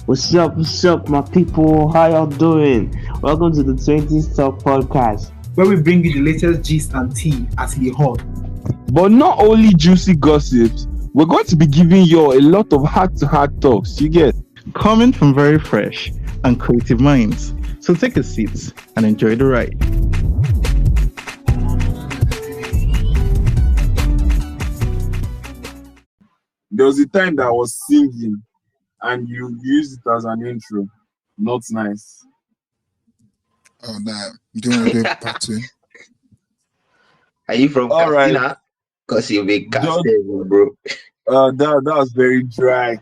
What's up, my people? How y'all doing? Welcome to the 20s Talk Podcast. Where we bring you the latest gist and tea as it hot. But not only juicy gossips, we're going to be giving you a lot of heart-to-heart talks, you get? Coming from very fresh and creative minds. So take a seat and enjoy the ride. There was a time that I was singing and you used it as an intro. Not nice. Oh, nah. Do you want to do part two? Are you from All right. Katsina? Because you'll be Castle, bro. That was very dry.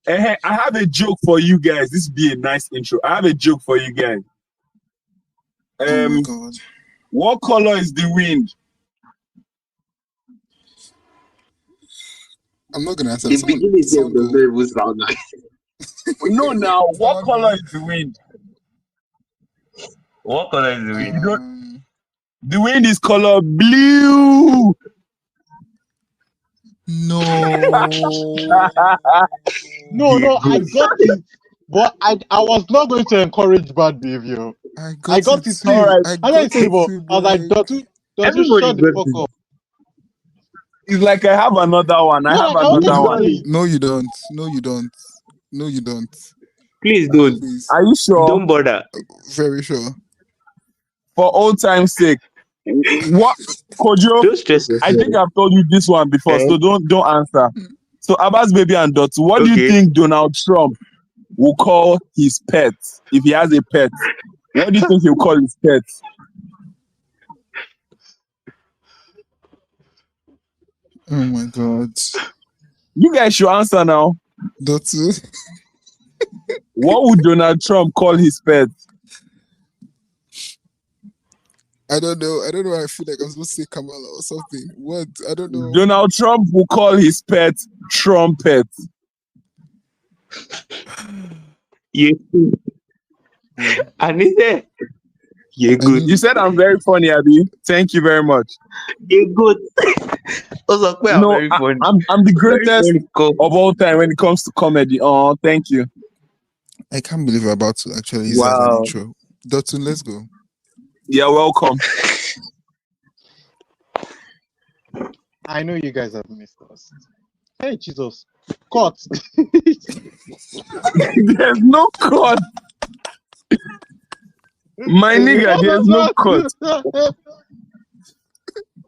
Hey, I have a joke for you guys. This would be a nice intro. I have a joke for you guys. Oh my God. What color is the wind? I'm not going to answer The this. beginning is the very sound nice. No, now, what color is the wind? What color is the wind? The wind is color blue. No. No, I got it. But I was not going to encourage bad behavior. I got it too. All right. I was like, Dotu, shut the fuck up. It's like I have another one. I have another one. No, you don't. No, you don't. No, you don't. Please don't. Please. Are you sure? Don't bother. Very sure. For old time's sake. What, Kojo? Don't stress yourself. I think I've told you this one before, so don't answer. So Abbas Baby and Dotu, what do you think Donald Trump will call his pet if he has a pet? What do you think he'll call his pet? Oh my God. You guys should answer now. Dotu. What would Donald Trump call his pet? I don't know. I feel like I'm supposed to say Kamala or something. What? I don't know. Donald Trump will call his pet Trumpet. Yeah. And is there? You're good. You said I'm very funny, Abby. Thank you very much. You're good. Also, very funny. I'm the greatest of all time when it comes to comedy. Oh, thank you. I can't believe we're about to actually use that as an intro. Dotu, let's go. You're welcome. I know you guys have missed us. Hey, Jesus. Cut. There's no cut. My nigga, there's no cut.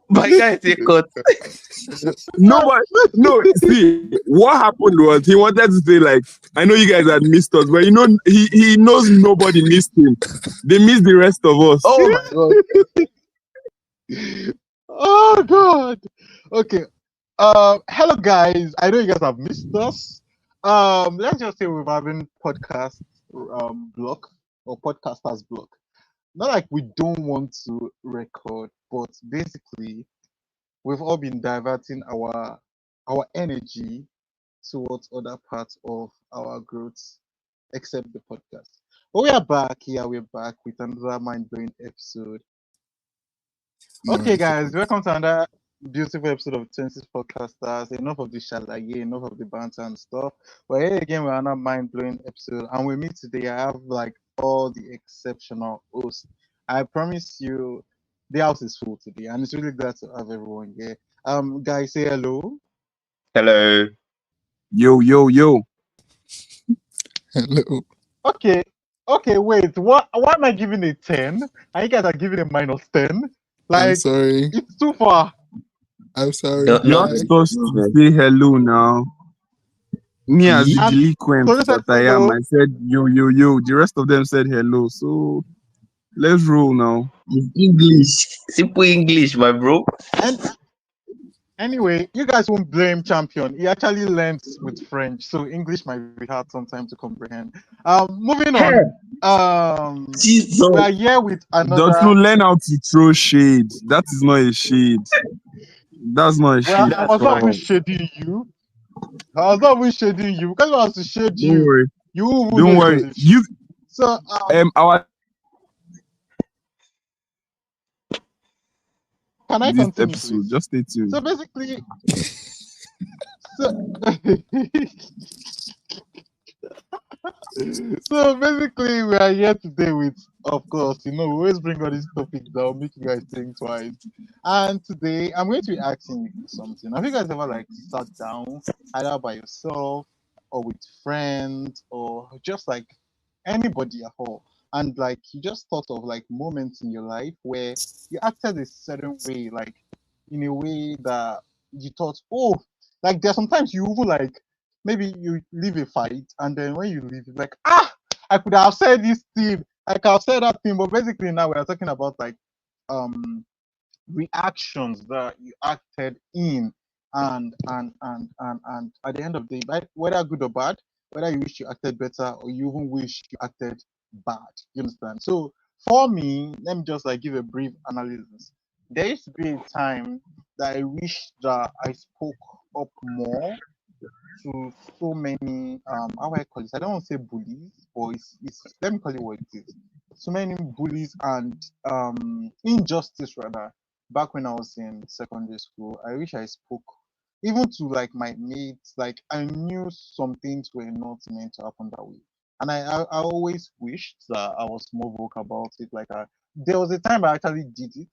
My guy say cut. No, see, what happened was he wanted to say, like, I know you guys had missed us, but he knows nobody missed him. They missed the rest of us. Oh my God. Oh God. Okay. Hello guys. I know you guys have missed us. Let's just say we're having podcast block or podcasters block. Not like we don't want to record, but basically we've all been diverting our energy towards other parts of our growth, except the podcast. But we are back here. We're back with another mind-blowing episode. Okay, guys, welcome to another beautiful episode of 20s Podcasters. Enough of the shalaye, enough of the banter and stuff. But here again, we're on a mind-blowing episode. And with me today, I have like all the exceptional hosts. I promise you, the house is full today. And it's really glad to have everyone here. Guys, say hello. Hello. Yo. Hello. Okay, wait. Why am I giving a 10? And you guys are giving a minus 10? Like, I'm sorry. It's too far. I'm sorry. No, You're not supposed to say hello now. Me as the delinquent that I am, I said yo. The rest of them said hello. So let's roll now. It's English. Simple English, my bro. And anyway, you guys won't blame Champion. He actually learns with French, so English might be hard sometimes to comprehend. Moving on. Jesus. We are here with another. Don't you learn how to throw shade? That is not a shade. That's not a shade. Well, I was not even shading you. Because if I was to shade you, Don't worry. you won't Don't worry. So our can I this continue? episode, Please? just stay tuned. So basically, So basically, we are here today with, of course, we always bring all these topics that will make you guys think twice. And today, I'm going to be asking you something. Have you guys ever sat down either by yourself or with friends or just anybody at all, and you just thought of moments in your life where you acted a certain way, in a way that you thought, oh, there's sometimes you even maybe you leave a fight, and then when you leave, it's I could have said this thing, I could have said that thing, but basically now we are talking about um reactions that you acted in, and at the end of the day, right, whether good or bad, whether you wish you acted better or you even wish you acted bad. You understand? So for me, let me just give a brief analysis. There used to be a time that I wish that I spoke up more to so many how I call this? I don't want to say bullies, but it's let me call it what it is. So many bullies and injustice rather. Back when I was in secondary school, I wish I spoke even to my mates. I knew some things were not meant to happen that way, and I always wished that I was more vocal about it. There was a time I actually did it,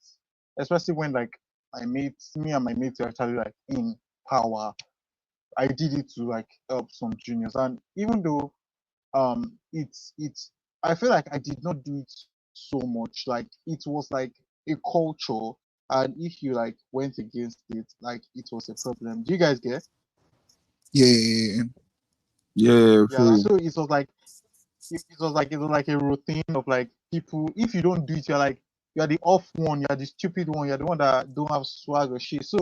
especially when me and my mates were actually in power. I did it to help some juniors, and even though it's I feel like I did not do it so much. It was a culture, and if you went against it, it was a problem. Do you guys get? Yeah. Yeah, Yeah. true. So it was like a routine of people. If you don't do it, you're the off one, you're the stupid one, you're the one that don't have swag or shit. So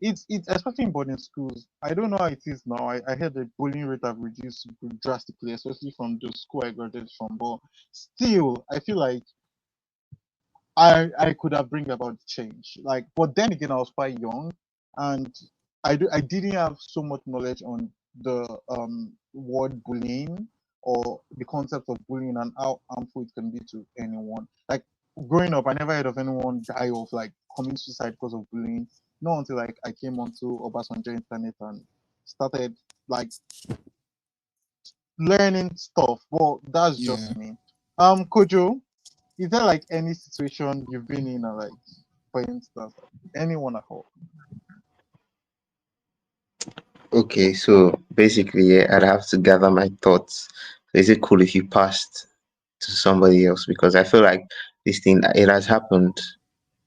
it's especially in boarding schools. I don't know how it is now. I heard the bullying rate have reduced drastically, especially from the school I graduated from. But still, I feel like I could have bring about change. But then again, I was quite young, and I didn't have so much knowledge on the word bullying or the concept of bullying and how harmful it can be to anyone. Growing up, I never heard of anyone die of committing suicide because of bullying. Not until I came onto Obasanjo internet and started learning stuff. Well, that's Yeah. just me. Kojo, is there any situation you've been in, for instance, anyone at all? Okay, so basically, yeah, I'd have to gather my thoughts. Is it cool if you passed to somebody else? Because I feel like this thing, it has happened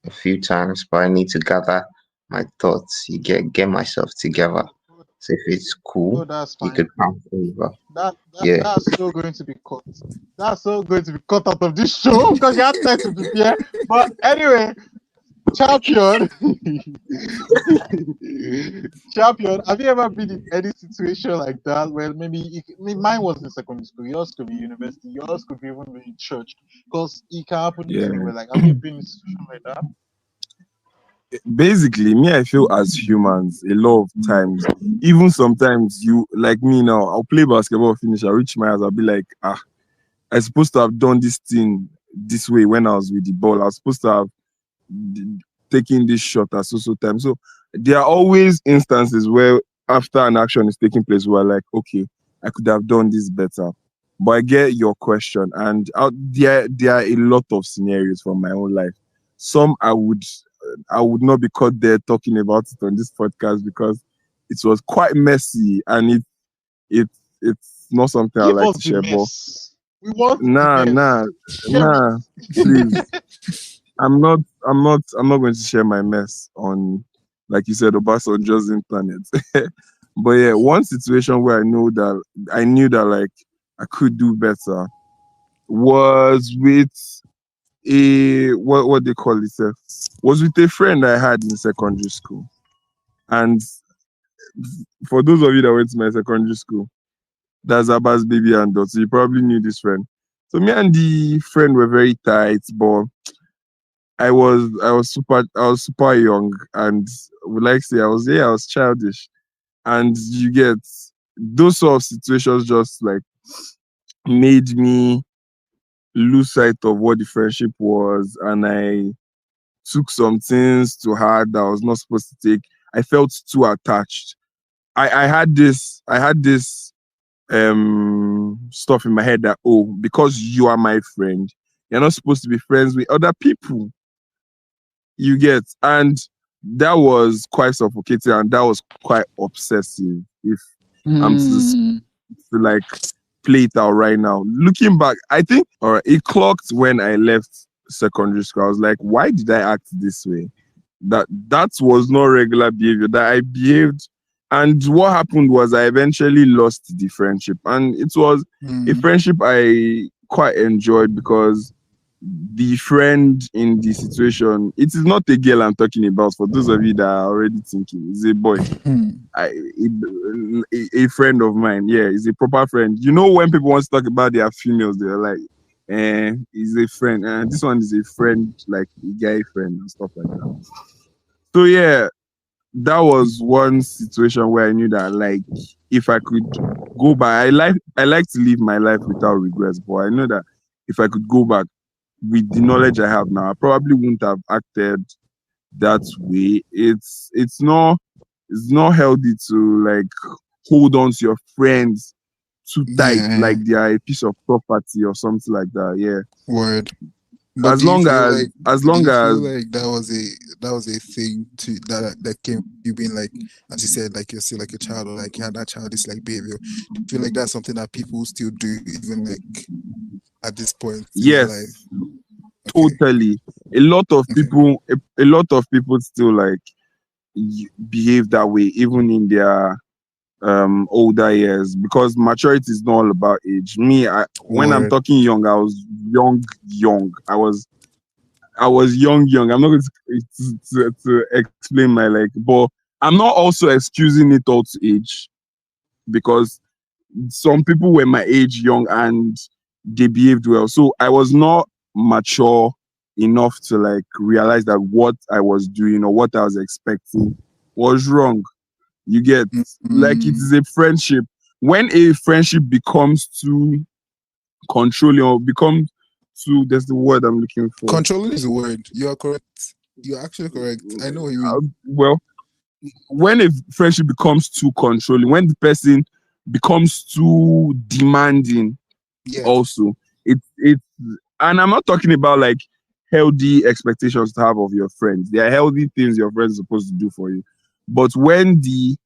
a few times, but I need to gather my thoughts. You get myself together. Oh, So if it's cool, oh, that's you fine. could pass over. Yeah. That's so going to be cut. That's so going to be cut out of this show because you had time to prepare. But anyway, champion, champion. Have you ever been in any situation like that where mine was in secondary school, yours could be university, yours could be even in church, because it can happen Yeah. anywhere. Have you been in a situation like that? Basically, me, I feel as humans, a lot of times, even sometimes you like me now, I'll play basketball, finish, I'll reach my house, I'll be like, I supposed to have done this thing this way when I was with the ball. I was supposed to have taken this shot at so time. So there are always instances where after an action is taking place, we're like, okay, I could have done this better. But I get your question, and there are a lot of scenarios from my own life. Some I would not be caught there talking about it on this podcast because it was quite messy, and it it's not something I Give like us to the share. But mess. We want the nah, mess. nah, Share nah, please. it. I'm not going to share my mess on, like you said, Obasanjo's internet. But yeah, one situation where I knew that I could do better was with what they call it, was with a friend I had in secondary school. And for those of you that went to my secondary school, that's Abba's baby and daughter. So you probably knew this friend. So me and the friend were very tight, but I was super young, and would like to say I was childish. And you get those sort of situations just made me lose sight of what the friendship was, and I took some things to heart that I was not supposed to take. I felt too attached. I had this stuff in my head that, oh, because you are my friend, you're not supposed to be friends with other people. You get, and that was quite suffocating, and that was quite obsessive. If I'm to like play it out right now, looking back, I think, all right, it clocked when I left secondary school. I was like, why did I act this way? That was not regular behavior that I behaved. And what happened was I eventually lost the friendship, and it was a friendship I quite enjoyed because the friend in the situation, it is not a girl I'm talking about. For those of you that are already thinking, it's a boy. A friend of mine, yeah, he's a proper friend. You know, when people want to talk about their females, they're like, he's a friend. And this one is a friend, like a guy friend and stuff like that. So yeah, that was one situation where I knew that, like, if I could go back, I like to live my life without regrets. But I know that if I could go back with the knowledge I have now, I probably wouldn't have acted that way. It's not healthy to like hold on to your friends too tight, like they are a piece of property or something like that. Yeah. Word. But As do you long feel as like that was a thing to that came you being like, as you said, like you're still like a child, or like you had that childish like behavior? Do you feel like that's something that people still do even like at this point in their life? Yes, totally. A lot of people still like behave that way even in their older years, because maturity is not all about age. When I'm talking young, I was young. I was young. I'm not going to explain my like, but I'm not also excusing it all to age, because some people were my age young and they behaved well. So I was not mature enough to like realize that what I was doing or what I was expecting was wrong. You get, like, it is a friendship. When a friendship becomes too controlling or becomes too, that's the word I'm looking for. Controlling is the word. You are correct. You're actually correct. I know what you mean. Well, when a friendship becomes too controlling, when the person becomes too demanding, also, it and I'm not talking about like healthy expectations to have of your friends. There are healthy things your friends are supposed to do for you, but when the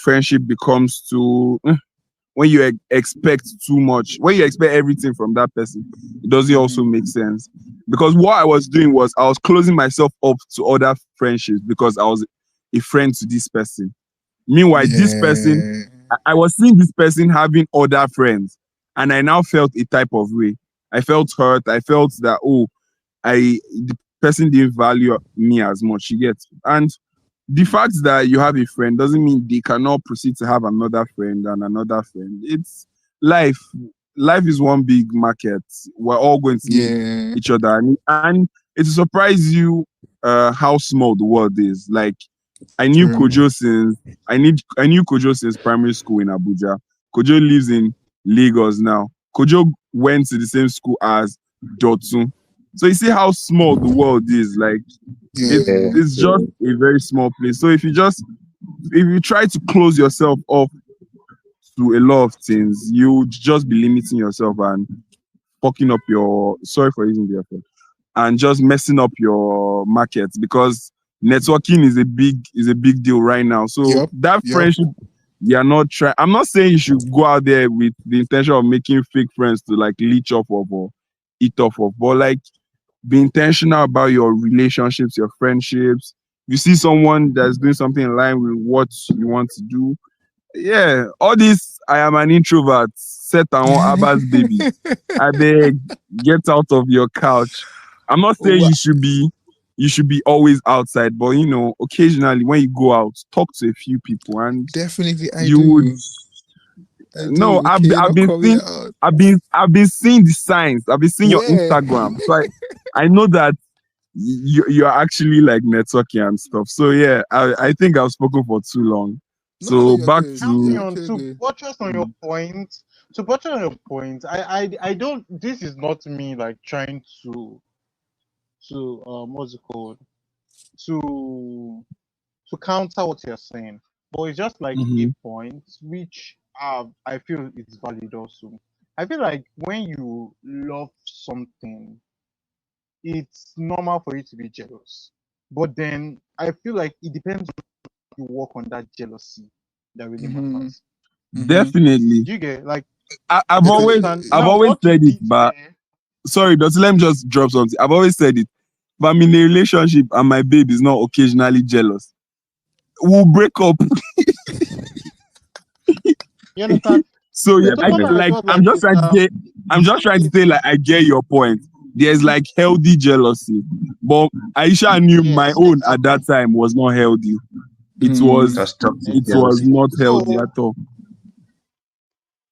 friendship becomes too, when you expect too much, when you expect everything from that person, it doesn't also make sense. Because what I was doing was I was closing myself up to other friendships because I was a friend to this person. Meanwhile, this person, I was seeing this person having other friends, and I now felt a type of way. I felt hurt. I felt that, the person didn't value me as much. You get, and the fact that you have a friend doesn't mean they cannot proceed to have another friend and another friend. It's life. Life is one big market. We're all going to meet each other, and it will surprise you how small the world is. Like, I knew Kojo since primary school in Abuja. Kojo lives in Lagos now. Kojo went to the same school as Dotun. So you see how small the world is. Like, it's just a very small place. So if you try to close yourself off to a lot of things, you just be limiting yourself and fucking up your, sorry for using the effort, and just messing up your market, because networking is a big deal right now. So that friendship, I'm not saying you should go out there with the intention of making fake friends to like leech off of or eat off of, but like, be intentional about your relationships, your friendships. You see someone that's doing something in line with what you want to do. Yeah, all this, I am an introvert, set on Abba's baby. I beg, get out of your couch. I'm not saying you should be always outside, but occasionally when you go out, talk to a few people, and definitely would. No, I've been seeing the signs. I've been seeing your Instagram, so I know that you're actually like networking and stuff. So yeah, I think I've spoken for too long. So back to buttress on your point. I don't. This is not me like trying to what's it called, to counter what you're saying, but it's just like a point which I feel it's valid also. I feel like when you love something, it's normal for you to be jealous. But then I feel like it depends on how you work on that jealousy that really Mm-hmm. matters. Definitely. Do you get like I've you always understand? I've Now always what you said it, did but there, sorry, let me just drop something. I've always said it. If I'm in a relationship and my babe is not occasionally jealous, we'll break up. you understand? So yeah, So what I felt like is I'm just trying to say like I get your point. There's like healthy jealousy, but Aisha knew my yes, own at that exactly. time was not healthy. It Mm. was That's toxic it was jealousy. Exactly. not healthy So at all.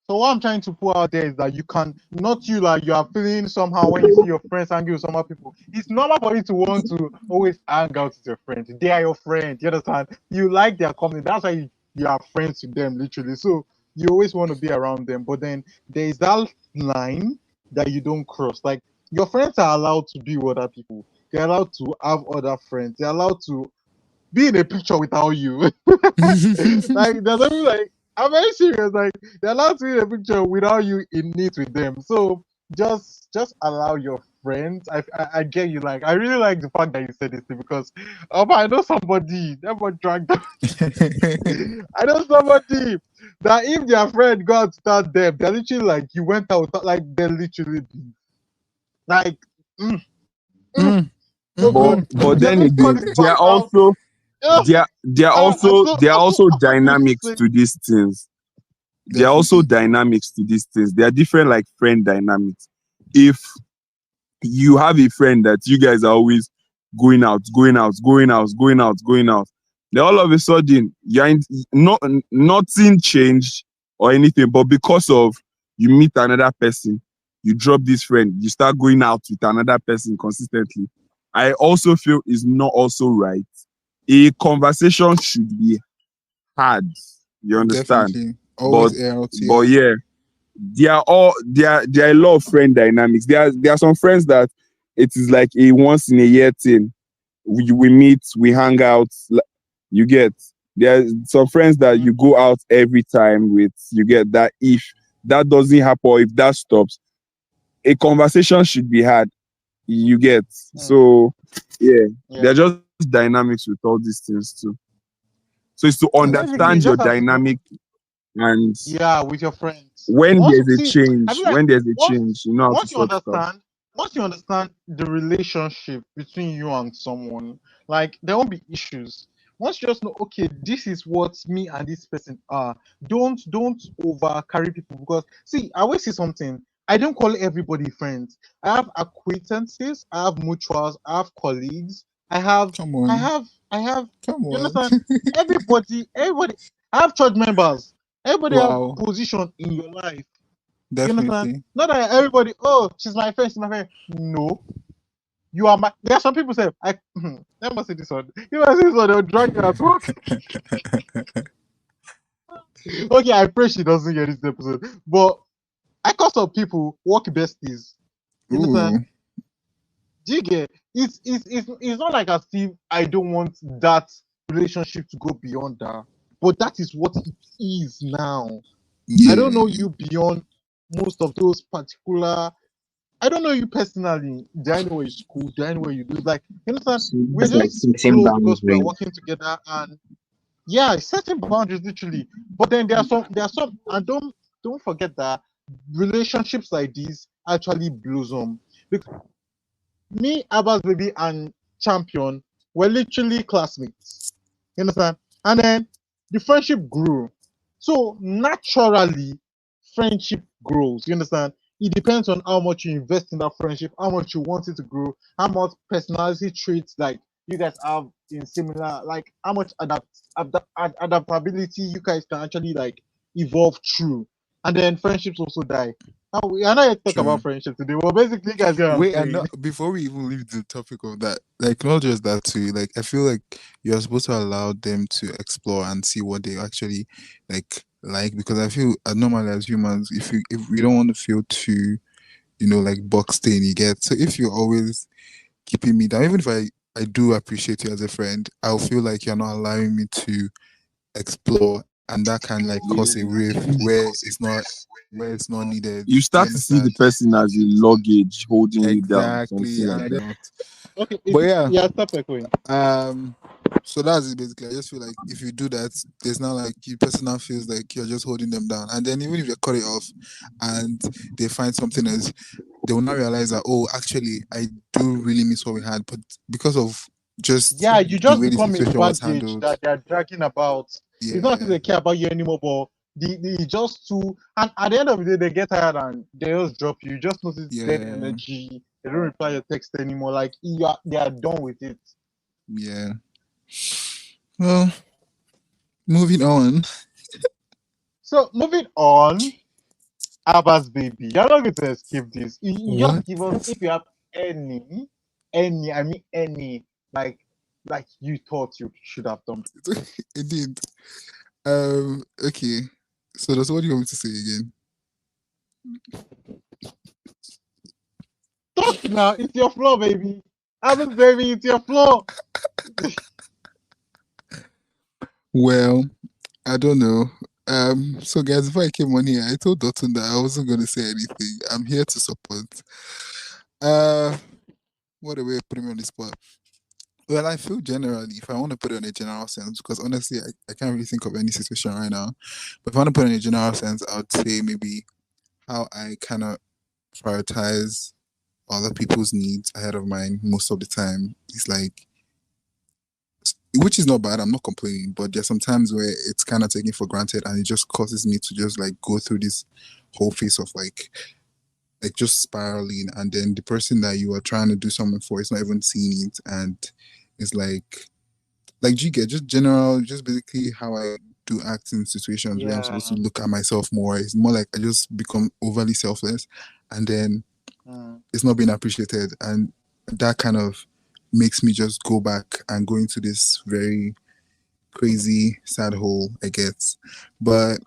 So what I'm trying to put out there is that you can not you like you are feeling somehow when you see your friends hanging with some other people. It's normal for you to want to always hang out with your friends. They are your friends. You understand? You like their company. That's why you are friends with them, literally. So you always want to be around them. But then there is that line that you don't cross. Like your friends are allowed to be with other people. They're allowed to have other friends. They're allowed to be in a picture without you. Like there's something like I'm very serious. Like they're allowed to be in a picture without you in it with them. So just allow your friends. I get you. Like I really like the fact that you said this thing because I know somebody that was dragged. I know somebody that if their friend go out to start them, they're literally like you went out like they're literally like mm, mm, Mm. so But good. Mm-hmm. but Let then me call again, this part out. there are also I'm so dynamics upset. to these things. There are also Definitely. dynamics to these things. There are different like friend dynamics. If you have a friend that you guys are always going out, going out, going out, going out, going out, then all of a sudden not nothing changed or anything, but because of you meet another person, you drop this friend, you start going out with another person consistently. I also feel is not also right. A conversation should be had. You understand? Definitely. But Always air out, but yeah. yeah, there are a lot of friend dynamics. There are some friends that it is like a once in a year thing. We meet, we hang out. You get there are some friends that you go out every time with. You get that if that doesn't happen or if that stops, a conversation should be had. You get Mm, so yeah. There yeah. are just dynamics with all these things too. So it's to So That's basically, understand you true. your just have to know. dynamic and Yeah, with your friends. when Also, there's a see, I change, feel like when there's a once change, you know how to once you sort it out. understand, once you understand the relationship between you and someone, like there won't be issues. Once you just know, okay, this is what me and this person are. Don't over carry people because see, I always see something. I don't call everybody friends. I have acquaintances, I have mutuals, I have colleagues, I have, Come I on. have, I have. Come You on. understand? Everybody. I have church members. Everybody have Wow. position in your life. You understand? Definitely. Not that everybody, oh, she's my friend. No. You are my there are some people say let me say this one. You must say this one, they'll drag you at work. Okay, I pray she doesn't get this episode. But I call some people work besties. You understand? Ooh. Do you get it's not like as if I don't want that relationship to go beyond that. But that is what it is now. I don't know Yeah. you beyond most of those particular. I don't know you personally. Do I know where you school? Do I know where you do? Like, you understand? So We're that's like just setting close because we are boundaries. working together, and yeah, setting boundaries literally. But then there are some, and don't forget that relationships like these actually blossom. Because me, Abbas Baby, and Champion were literally classmates. You understand? And then the friendship grew. So naturally, friendship grows. You understand? It depends on how much you invest in that friendship, how much you want it to grow, how much personality traits like you guys have in similar, like how much adaptability you guys can actually like evolve through. And then friendships also die. I know you talk True. about friendship today. Well, basically, you guys get what I'm Wait, and saying. not, before we even leave the topic of that, like not just that too, like I feel like you're supposed to allow them to explore and see what they actually like because I feel normally as humans, if we don't want to feel too, like boxed in, you get. So if you're always keeping me down, even if I do appreciate you as a friend, I'll feel like you're not allowing me to explore and that can like cause a rift where it's not needed. You start to see the person as a luggage holding you down. Exactly, Something like that. Okay, But yeah, stop echoing. So that's it basically. I just feel like if you do that, there's now like your person now feels like you're just holding them down. And then even if you cut it off and they find something else, they will now realize that, oh, actually I do really miss what we had. But because of just Yeah, you the just way the become a situation was baggage handled. that they're dragging about. Yeah. It's not that they care about you anymore, but the just too. And at the end of the day, they get tired and they just drop you. You just notice dead Yeah. energy. They don't reply your text anymore. Like they are done with it. Yeah. Well, moving on. So moving on, Abbas baby, you're not going to escape this. You just What? give us if you have any, I mean any, like you thought you should have done. Indeed. Okay. So that's what do you want me to say again? Talk now. It's your floor, baby. Abbas baby, it's your floor. Well, I don't know. So guys, before I came on here, I told Dotun that I wasn't gonna say anything. I'm here to support. What a way of putting me on the spot. Well, I feel generally, if I want to put it in a general sense, because honestly, I can't really think of any situation right now. But if I want to put it in a general sense, I would say maybe how I kind of prioritize other people's needs ahead of mine most of the time. It's like, which is not bad. I'm not complaining, but there's some times where it's kind of taken for granted, and it just causes me to just like go through this whole phase of like just spiraling, and then the person that you are trying to do something for is not even seeing it, and it's like you get just general, just basically how I do act in situations where I'm supposed to look at myself more. It's more like I just become overly selfless, and then it's not being appreciated, and that kind of makes me just go back and go into this very crazy sad hole, I guess. But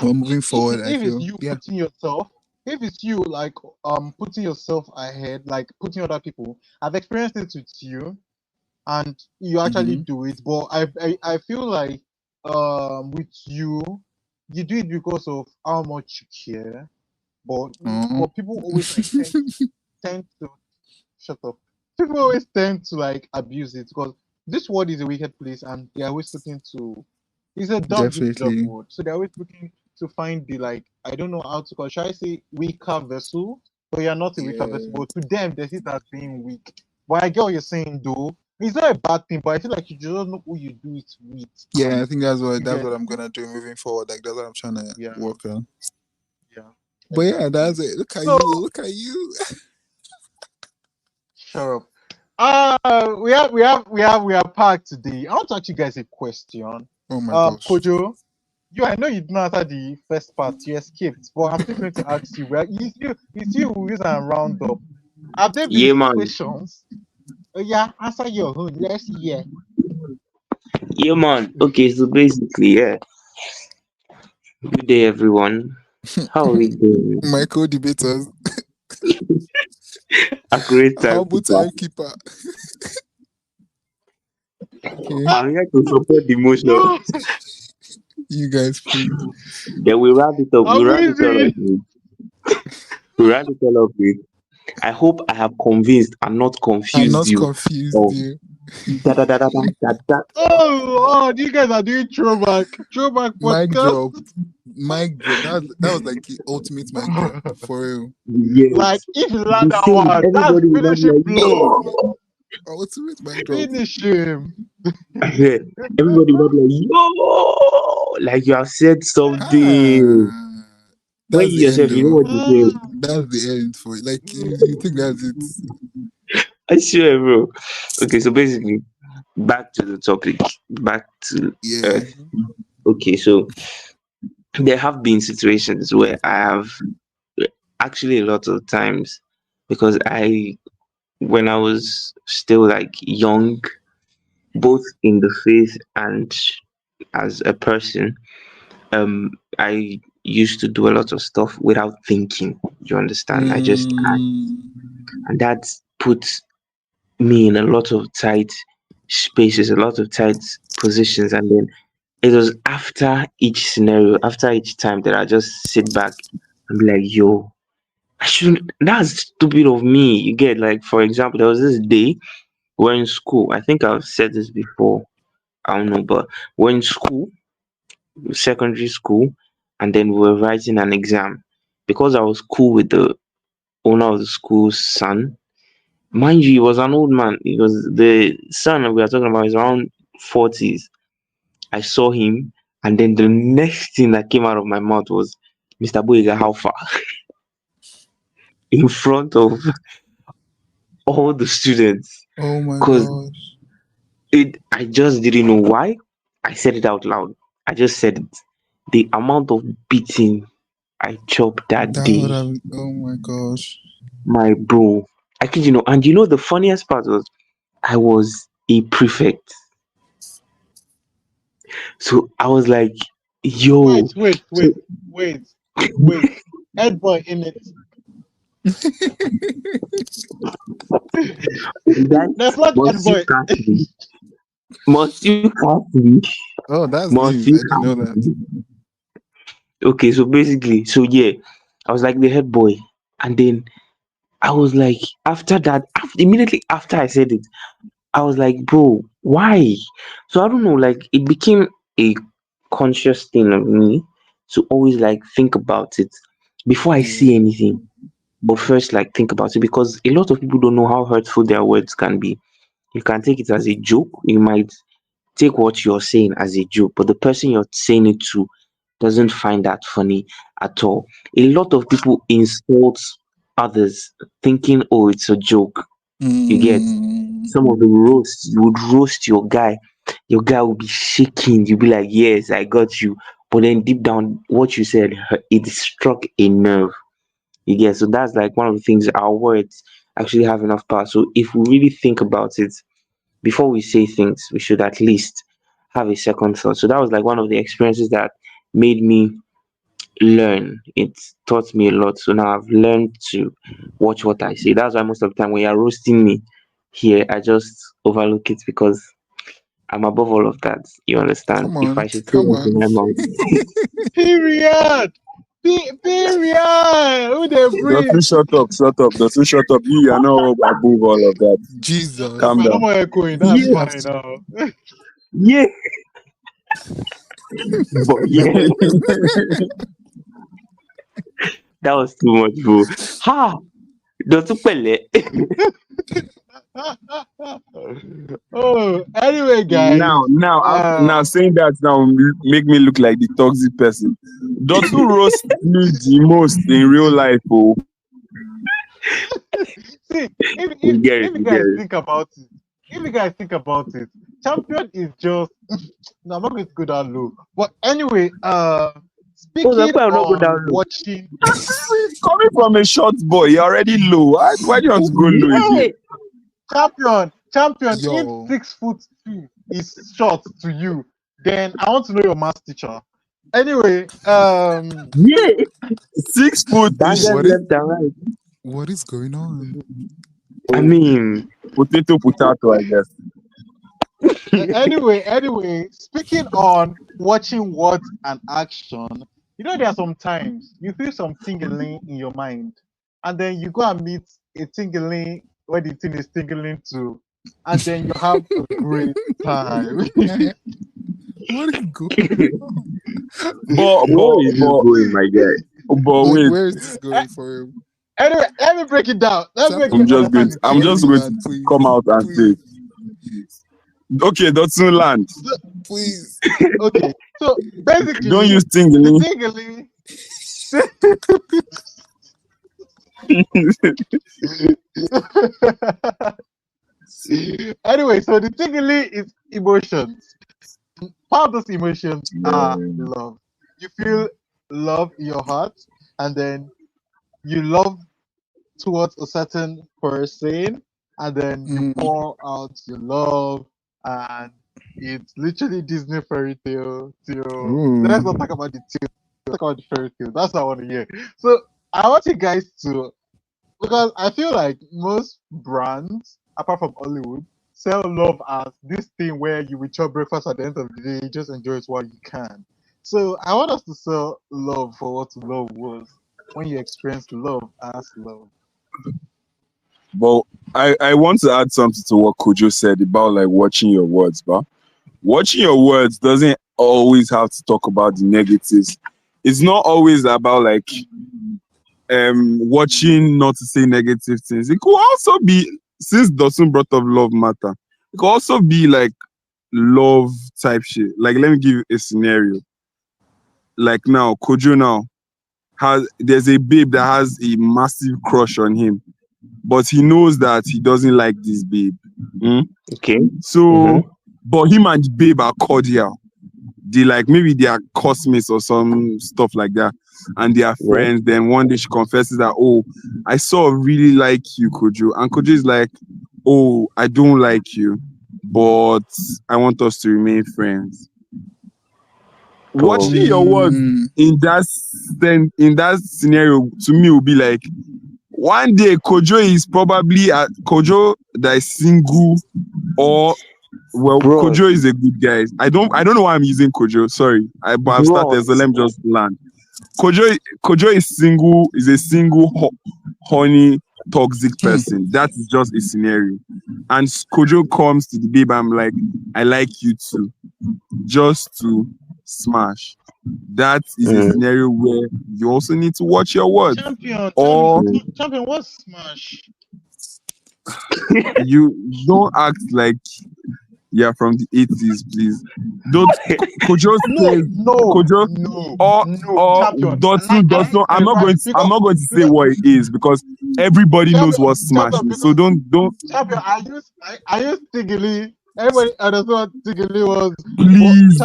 moving forward, I feel putting yourself, if it's you like putting yourself ahead, like putting other people, I've experienced it with you, and you actually do it. But I feel like with you, you do it because of how much you care. But people always like tend to shut up. People always tend to like abuse it because this world is a wicked place, and they're always looking to. It's a dog eat dog definitely. world, so they're always looking to find the like I don't know how to call. Should I say weaker vessel? But you're not a weaker vessel. But to them, they see it as being weak. But I get what you're saying, though. It's not a bad thing, but I feel like you just don't know who you do it with. Yeah, I think that's what get- I'm gonna do moving forward. Like that's what I'm trying to work on. Yeah. But yeah, that's it. Look at So- you. Look at you. Shut up. We are packed today. I want to ask you guys a question. Oh my gosh. Kojo, I know you didn't answer the first part. You escaped, but I'm still going to ask you. Well, it's you who use and round up. Have there been Yeah, man. situations? Oh yeah, answer your own. Let's hear. Yeah, man. Okay, so basically, yeah. Good day, everyone. How are we doing? My co-debaters. Accurate How time. about timekeeper? Okay. I'm here to support the motion. You guys, please. Then we round it up. We round it all Amazing. up with. We round it all up with. I hope I have convinced and not I'm confused not you. confused, Oh. you. Da, da, da, da, da, da, da. Oh, you guys are doing throwback Mic podcast. drop. Mic drop. That was like the ultimate mic drop. For real. Yes. Like if you land The that same, one, that's everybody will not be finishing like, blow. Ultimate mic drop. Finish him. yeah. Everybody will not be like, yo, like you have said something. Ah, When that's you the end, yourself, you know though. what you say. That's the end for it. Like, you think that's it. I swear, bro. Okay, so basically, back to the topic. Back to Yeah. okay, so there have been situations where I have actually a lot of times because when I was still like young, both in the faith and as a person, I used to do a lot of stuff without thinking. You understand? And that puts me in a lot of tight spaces, a lot of tight positions, and then it was after each scenario, after each time that I just sit back and be like, yo, I shouldn't, that's stupid of me. You get, like, for example, there was this day we're in school. I think I've said this before. I don't know, but we're in school, secondary school, and then we were writing an exam. Because I was cool with the owner of the school's son, mind you, he was an old man. He was the son we are talking about is around 40s. I saw him, and then the next thing that came out of my mouth was, Mr. Boyega, how far? In front of all the students. Oh my Because gosh. I just didn't know why. I said it out loud. I just said it. The amount of beating I chopped that That would day, have. Oh my gosh. my bro. I kid you know. And you know the funniest part was I was a prefect. So I was like, yo. Wait. So Head boy in it. that That's not head must you boy. catch me? Must you catch me? Oh, that's Must new. you I didn't know catch that. me? Okay, so basically, so yeah, I was like the head boy. And then I was like, after that, immediately after I said it, I was like, bro, why? So I don't know, like it became a conscious thing of me to always like think about it before I Yeah. see anything. But first, like think about it because a lot of people don't know how hurtful their words can be. You can take it as a joke. You might take what you're saying as a joke, but the person you're saying it to doesn't find that funny at all. A lot of people insult others thinking, oh, it's a joke. You get Mm. some of the roasts, you would roast your guy will be shaking. You'll be like, yes, I got you. But then deep down, what you said, it struck a nerve. You get, so that's like one of the things our words actually have enough power. So if we really think about it, before we say things, we should at least have a second thought. So that was like one of the experiences that made me learn. It taught me a lot. So now I've learned to watch what I say. That's why most of the time when you're roasting me here, I just overlook it because I'm above all of that. You understand? Come If on. I should say Come what's in on. my mouth. Period. Period. Who they breathe? Don't shut up, shut up. Don't shut up. You are not above all of that. Jesus. Calm Okay, no down. more echoing. That's Yeah, You have fine to. now. yeah. But yeah, that was too much, bro. Ha! Don't pele. Oh, anyway, now, guys. now, now saying that now make me look like the toxic person. Dotu roast me the most in real life, oh. See, We get it, if you we get guys it. think about it, champion is just no, I'm not going to go that low. But anyway, Oh, the speaking will not go on down low. watching, See, coming from a short boy, you're already low. Why do you want to go low Yeah. again? champion, if Yo. 6'2" is short to you, then I want to know your math teacher. Anyway, Yeah. 6 foot is Daniel What is left and right. what is going on? I mean, potato, I guess. anyway, speaking on watching words and action, you know there are some times you feel some tingling in your mind, and then you go and meet a tingling where the thing is tingling too, and then you have a great time. What is going on? But where is this going, my guy? Like, wait, where is this going for him? Anyway, let me break it down. Let's make you Champion, understand the I'm tell just theory. me, going to man, come please. out and say, Please. okay, Dotun land. Please. Okay, so Don't basically, use the tingling. tingling. Anyway, so the tingling is emotions. Part of those emotions are love. You feel love in your heart, and then you love towards a certain person, and then you Mm. pour out your love, and it's literally Disney fairy tale till. Let's not Ooh. talk about the tale. Let's talk about the fairy tale. That's what I want to hear. So I want you guys to, because I feel like most brands, apart from Hollywood, sell love as this thing where you will chop breakfast at the end of the day, you just enjoy it while you can. So I want us to sell love for what love was when you experience love as love. But I want to add something to what Kojo said about like watching your words, but watching your words doesn't always have to talk about the negatives. It's not always about like watching not to say negative things. It could also be, since Dawson brought up love matter, it could also be like love type shit. Like, let me give you a scenario. Like now, Kojo now there's a babe that has a massive crush on him, but he knows that he doesn't like this babe. Okay. So, but him and the babe are cordial. They like, maybe they are classmates or some stuff like that, and they are friends. Then one day she confesses that, oh, I sort of really like you, Kojo. And Kojo is like, oh, I don't like you, but I want us to remain friends. Watching your words in that scenario to me would be like, one day Kojo is probably Kojo that is single, or well, bro, Kojo is a good guy. I don't know why I'm using Kojo. Sorry, but I've started, so let me just land. Kojo is single. Is a single, horny, toxic person. That is just a scenario. And Kojo comes to the babe. I'm like, I like you too, just to smash. That is a scenario where you also need to watch your words. Champion, what's smash? You don't act like you're from the 80s, please. Don't Kojo says Kojo Dotun. I'm not going to say what it is because everybody knows what smash is. So don't. Champion, I use Tigili. Everybody understand what Tigili was. Please,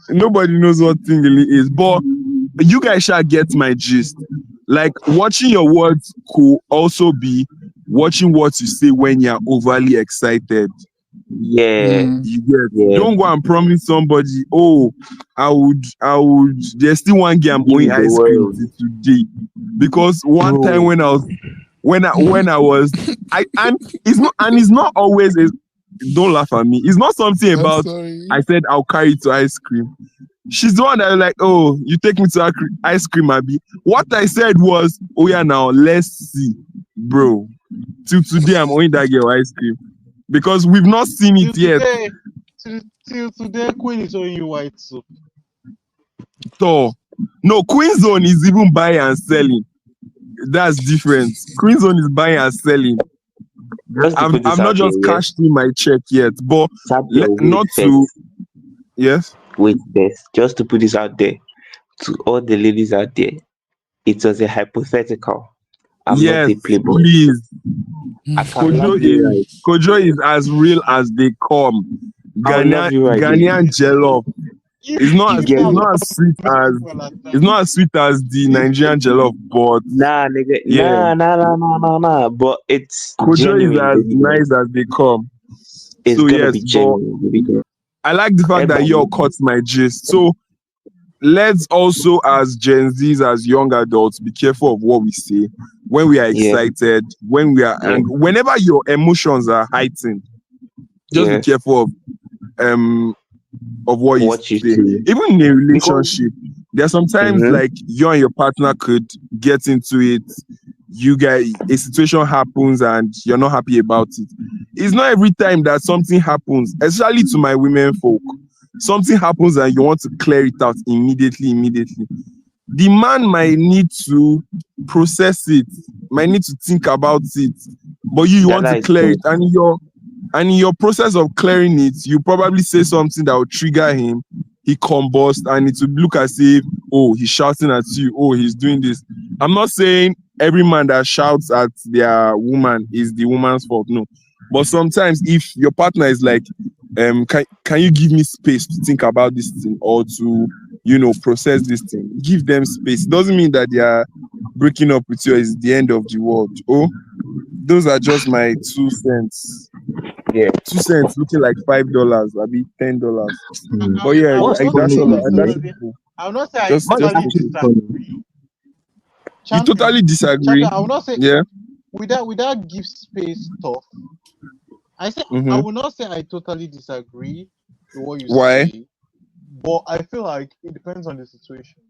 nobody knows what Tingly is. But you guys shall get my gist. Like, watching your words could also be watching what you say when you're overly excited. Yeah. You get. Yeah. Don't go and promise somebody, oh, I would. There's still one game I'm going ice cream today. Because one time when I was and it's not always don't laugh at me. It's not something about I said I'll carry you to ice cream. She's the one that like, oh, you take me to ice cream, Abby. What I said was, oh yeah, now let's see, bro. Till today, I'm owing that girl ice cream because we've not seen it yet. Till today, Queen is owing you white soup. So, no, Queen Zone is even buying and selling. That's different. Queen Zone is buying and selling. I'm not just cashed in my check yet, but not to. Yes. Wait, just to put this out there to all the ladies out there, it was a hypothetical. I'm not a playboy. Please. Kojo is as real as they come. Ghanaian jollof. It's not as sweet as the Nigerian jollof, but nah. But it's Kojo is as nice as they come. It's so yes, be genuine. I like the fact that y'all caught my gist. So let's also, as Gen Zs, as young adults, be careful of what we say when we are excited, when we are and whenever your emotions are heightened. Just be careful of what you say. Even in a relationship, there's sometimes like you and your partner could get into it. You guys, a situation happens and you're not happy about it. It's not every time that something happens, especially to my women folk. Something happens and you want to clear it out immediately. The man might need to process it, might need to think about it, but you want to clear it, and in your process of clearing it, you probably say something that will trigger him. He combusts, and it will look as if, oh, he's shouting at you, oh, he's doing this. I'm not saying every man that shouts at their woman is the woman's fault, no. But sometimes if your partner is like, can you give me space to think about this thing or to, process this thing? Give them space. It doesn't mean that they are breaking up with you is the end of the world. Oh, those are just my 2 cents. Yeah, 2 cents looking like $5. I'll be $10. But yeah, that's all. I will not say I totally disagree. You totally disagree. I will not say yeah. Without give space stuff. I say I Mm-hmm. will not say I totally disagree with what you Why? say, but I feel like it depends on the situation.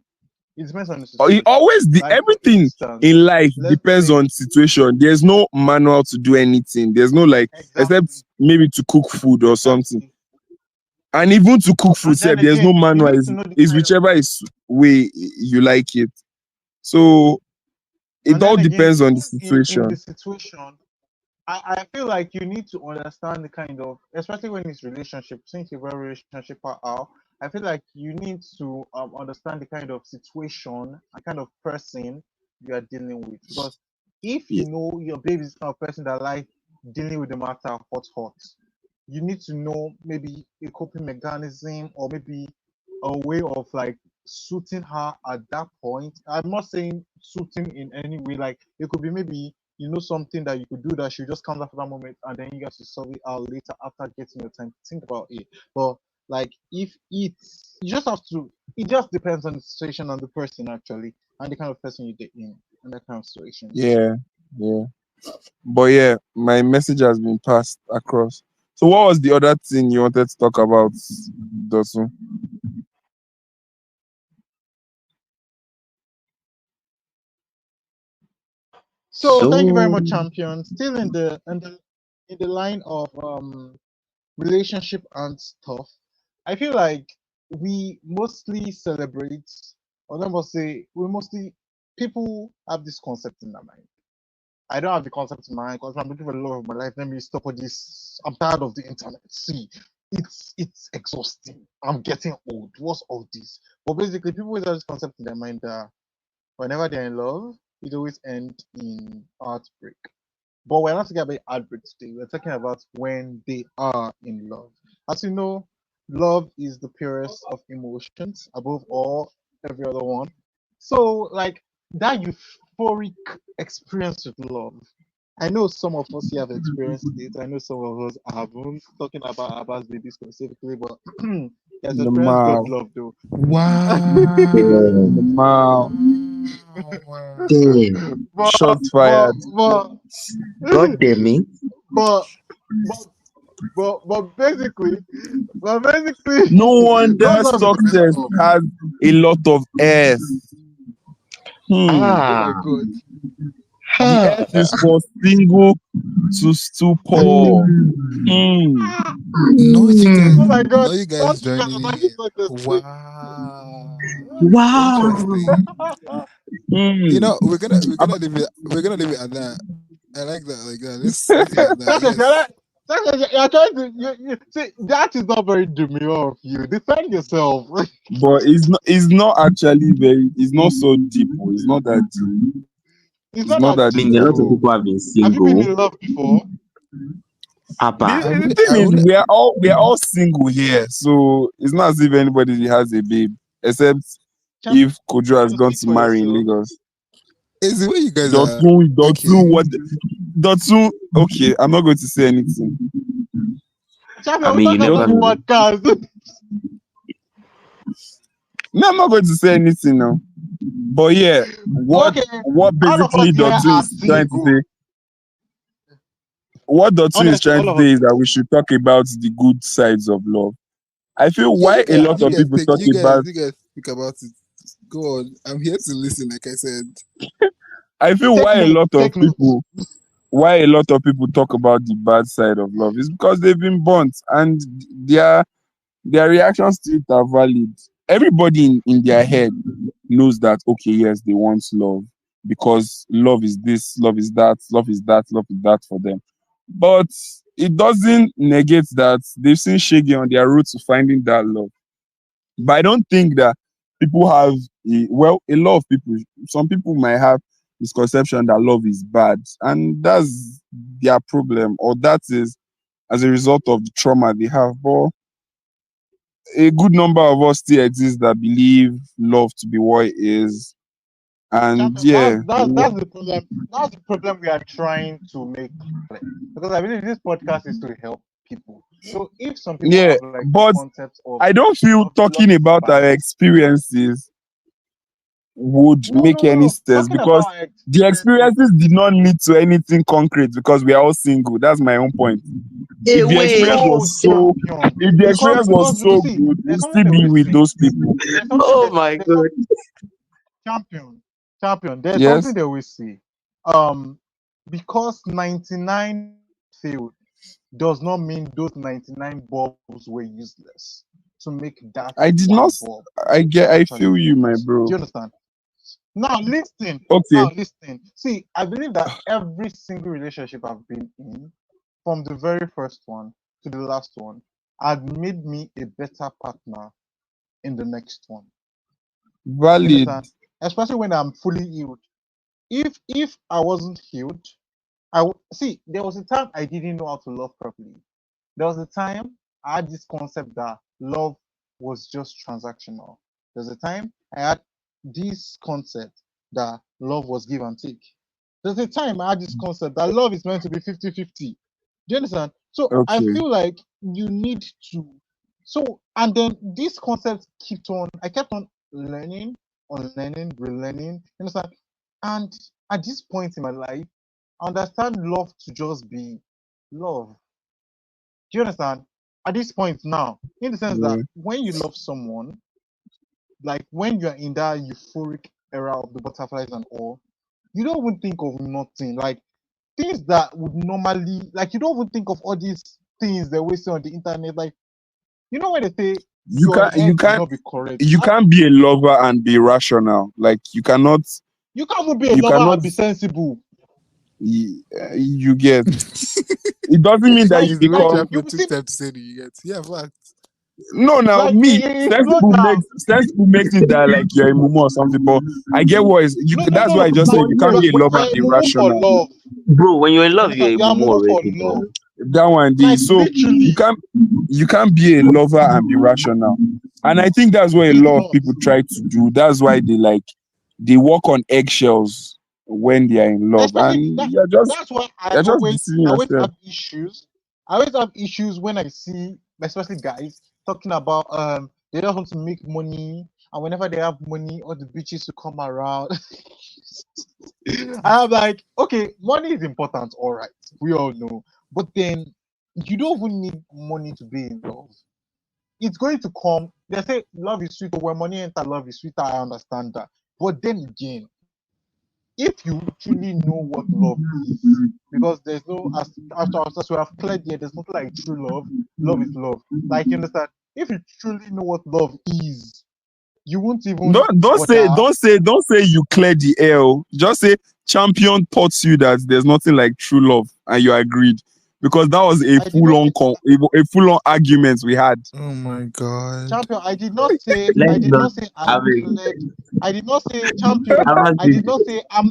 It depends on the It situation. always Like for everything instance, in life let's depends say on situation. There's no manual to do anything. There's no like exactly, except maybe to cook food or something. exactly. And even to cook food, And then self, there's no again, you manual. need to know the Is kind of. whichever is way you like it. So it And all then again, depends on the even in the situation. situation, I feel like you need to understand the kind of, especially when it's relationship, since you're a relationship partner, I feel like you need to understand the kind of situation, the kind of person you are dealing with. Because if you Yeah. know your baby is the kind of person that like dealing with the matter hot, you need to know maybe a coping mechanism or maybe a way of like suiting her at that point. I'm not saying suiting in any way, like it could be maybe you know something that you could do that she just comes after that moment and then you guys will solve it out later after getting your time to think about it. But like if it's you just have to it just depends on the situation and the person actually and the kind of person you get in that kind of situations. Yeah. Yeah. But yeah, my message has been passed across. So what was the other thing you wanted to talk about, Dotun? So thank you very So much, champion. Still in the line of relationship and stuff. I feel like we mostly celebrate, or let me say, we mostly people have this concept in their mind. I don't have the concept in mind because I'm looking for the love of my life. Let me stop all this. I'm tired of the internet. See, it's exhausting. I'm getting old. What's all this? But basically, people always have this concept in their mind that whenever they're in love, it always ends in heartbreak. But we're not talking about heartbreak today. We're talking about when they are in love. As you know, love is the purest of emotions above all every other one. So, like that euphoric experience with love. I know some of us here have experienced it. I know some of us haven't. Talking about Abbas baby specifically, but yes, experienced God Lamau. love though. damn, Lamau. damn. but Shots but fired. but God damn it. but but but basically, No wonder God love is the best success love. has a lot of S. Oh Ah, my god. The ah. S is for single to stupor. No, you guys, Oh my no, god. you guys Don't you guys joining are in. success today. Wow, Wow. interesting. You Mm. know, Ab- we're gonna leave it at that. I like that. Let's leave it at that. Success, Yes. you're trying to you see that is not very demure of you. Defend yourself. but it's not actually very, it's not so deep. It's not that deep. It's It's not not that that I deep mean, a deep. lot of though. people have been Have you been single. in love before? The, Abba. the thing I is, only we are all single here, so it's not as if anybody has a babe, except Champion, if Kojo has gone speak to for marry in yourself. Lagos. is the way you guys are. Dotun, Okay. what? Dotun, okay, I'm not going to say anything. I Champion, we mean, you talk on never this Dotun, know. podcast. no, I'm not going to say anything now. But yeah, what Okay, what all of basically us here Dotun are is trying to single. say, what Dotun is Honestly, trying all to of us. say is that we should talk about the good sides of love. I feel Yeah, why a lot you of guys people take talk about, you guys speak about it. Go on. I'm here to listen, like I said. I feel Take why a notes. lot of Take notes. people why a lot of people talk about the bad side of love is because they've been burnt and their reactions to it are valid. Everybody in their head knows that okay, yes, they want love because love is this, love is that, love is that, love is that for them. But it doesn't negate that they've seen Shaggy on their road to finding that love. But I don't think that people have a lot of people, some people might have misconception that love is bad, and that's their problem, or that is as a result of the trauma they have. But a good number of us still exist that believe love to be what it is. And Champion, yeah, that's the problem. That's the problem we are trying to make clear. Because I believe this podcast is to help people. So if some people yeah, have like this but concept of I don't feel love talking is about our bad, experiences. would No, make no, no, any no. sense Talking because about the experiences. experiences did not lead to anything concrete because we are all single. That's my own point. Hey, If the experience wait. No, was so, champion. if the experience was Because so see, good, we'll there's still something they be will with say. those people. There's something Oh there's, my there's god. something champion. There's something Yes, they will say. Um, because 99 failed does not mean those 99 bulbs were useless to make that I did not. one bulb I actually feel you, my works. Do bro. you understand? Now listen. Okay, Now listen. See, I believe that every single relationship I've been in, from the very first one to the last one, had made me a better partner in the next one. You valid. understand? Especially when I'm fully healed. If I wasn't healed, see. There was a time I didn't know how to love properly. There was a time I had this concept that love was just transactional. There's a time I had this concept that love was give and take. There's a time I had this concept that love is meant to be 50-50. Do you understand? So I Okay, feel like you need to. So, and then this concept I kept on learning, unlearning, relearning. You understand? And at this point in my life, I understand love to just be love. Do you understand? At this point now, in the sense yeah. that when you love someone, like when you're in that euphoric era of the butterflies and all, you don't even think of nothing. Like things that would normally, like you don't even think of all these things that we see on the internet. Like, you know when they say You your can't. You head will can't. not be correct. You can't be a lover and be rational. Like you cannot. You can't even be a You lover cannot. and be sensible. You get. It doesn't mean that Like, you It's the way like become. champion you took see, time to say it. You get. Yeah, fact. No, now like me slow down. sensible makes it that like you're a mumu or something. But I get what is you. No, no, That's no, why no. I just But said Like you can't yeah, be a lover you're and a be mumu for rational. love. bro, when you're in You love, you're understand? a You're a mumu mumu for already, bro. love. That one, Like so literally, you can't be a lover and be rational. And I think that's what a you lot of can't. people try to do. That's why they walk on eggshells when they are in love, Especially and that. That's why you're just deceiving I always yourself. have issues. I always have issues when I see, especially guys, talking about they don't want to make money, and whenever they have money, all the bitches to come around. I'm like, okay, money is important, all right, we all know, but then you don't even need money to be in love. It's going to come. They say love is sweet, but when money enter, love is sweeter. I understand that, but then again, if you truly know what love is, because there's no as we have cleared here, there's nothing like true love. Love is love. Like you understand? If you truly know what love is, you won't even bother. Don't say you clear the air. Oh. Just say champion taught you that there's nothing like true love, and you agreed because that was a I did not say a full on argument we had. Oh my god. champion. Let's I did not not say I have cleared. I did not say champion. a I did not say I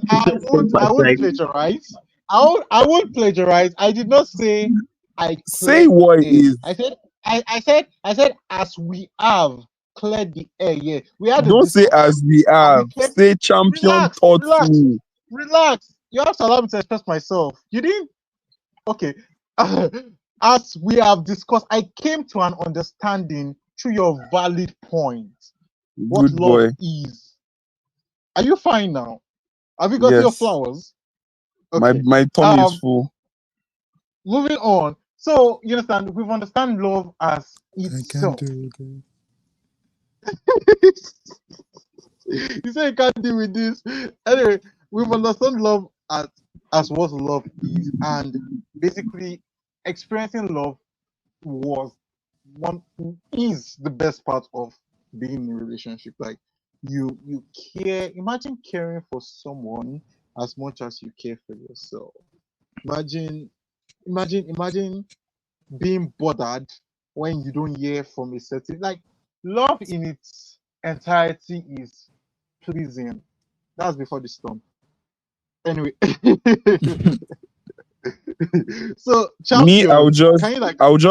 won't sympathize. plagiarize. I won't plagiarize. I did not say I Say cleared the what it air. is. I said as we have cleared the air. Yeah, we had a Don't say discussion as we and we have. cleared. Say champion Relax, taught relax, me. relax. You have to allow me to express myself. You didn't. Okay. As we have discussed, I came to an understanding through your valid point what Good love boy. is. Are you fine now? Have you got your Yes. flowers? My Okay. my tummy is full. Moving on. So you understand, we've understand love as I can't itself. do it. You say you can't deal with this. Anyway, we've understood love as what love is, and basically experiencing love was one is the best part of being in a relationship. Like you care. Imagine caring for someone as much as you care for yourself. Imagine, imagine being bothered when you don't hear from a certain like love in its entirety is pleasing. That's before the storm. Anyway, so Me, champion, can you like I would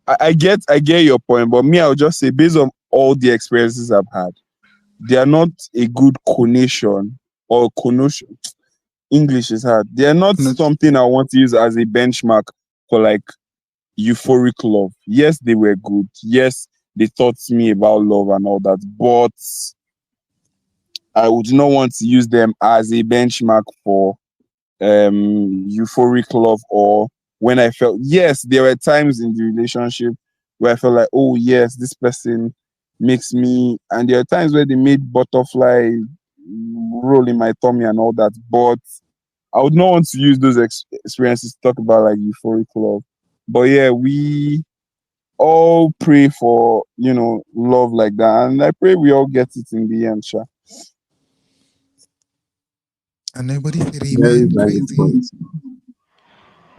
I get your point, but me, I'll just say based on all the experiences I've had, they are not a good connotation or connotation. English is hard. They are not Not something I want to use as a benchmark for like euphoric love. Yes, they were good. Yes, they taught me about love and all that. But I would not want to use them as a benchmark for euphoric love, or when I felt, yes, there were times in the relationship where I felt like, oh yes, this person makes me, and there are times where they made butterfly roll in my tummy and all that, but I would not want to use those experiences to talk about like euphoric love. But yeah, we all pray for, love like that, and I pray we all get it in the end, sha. And nobody said Very amen. valid Crazy. point.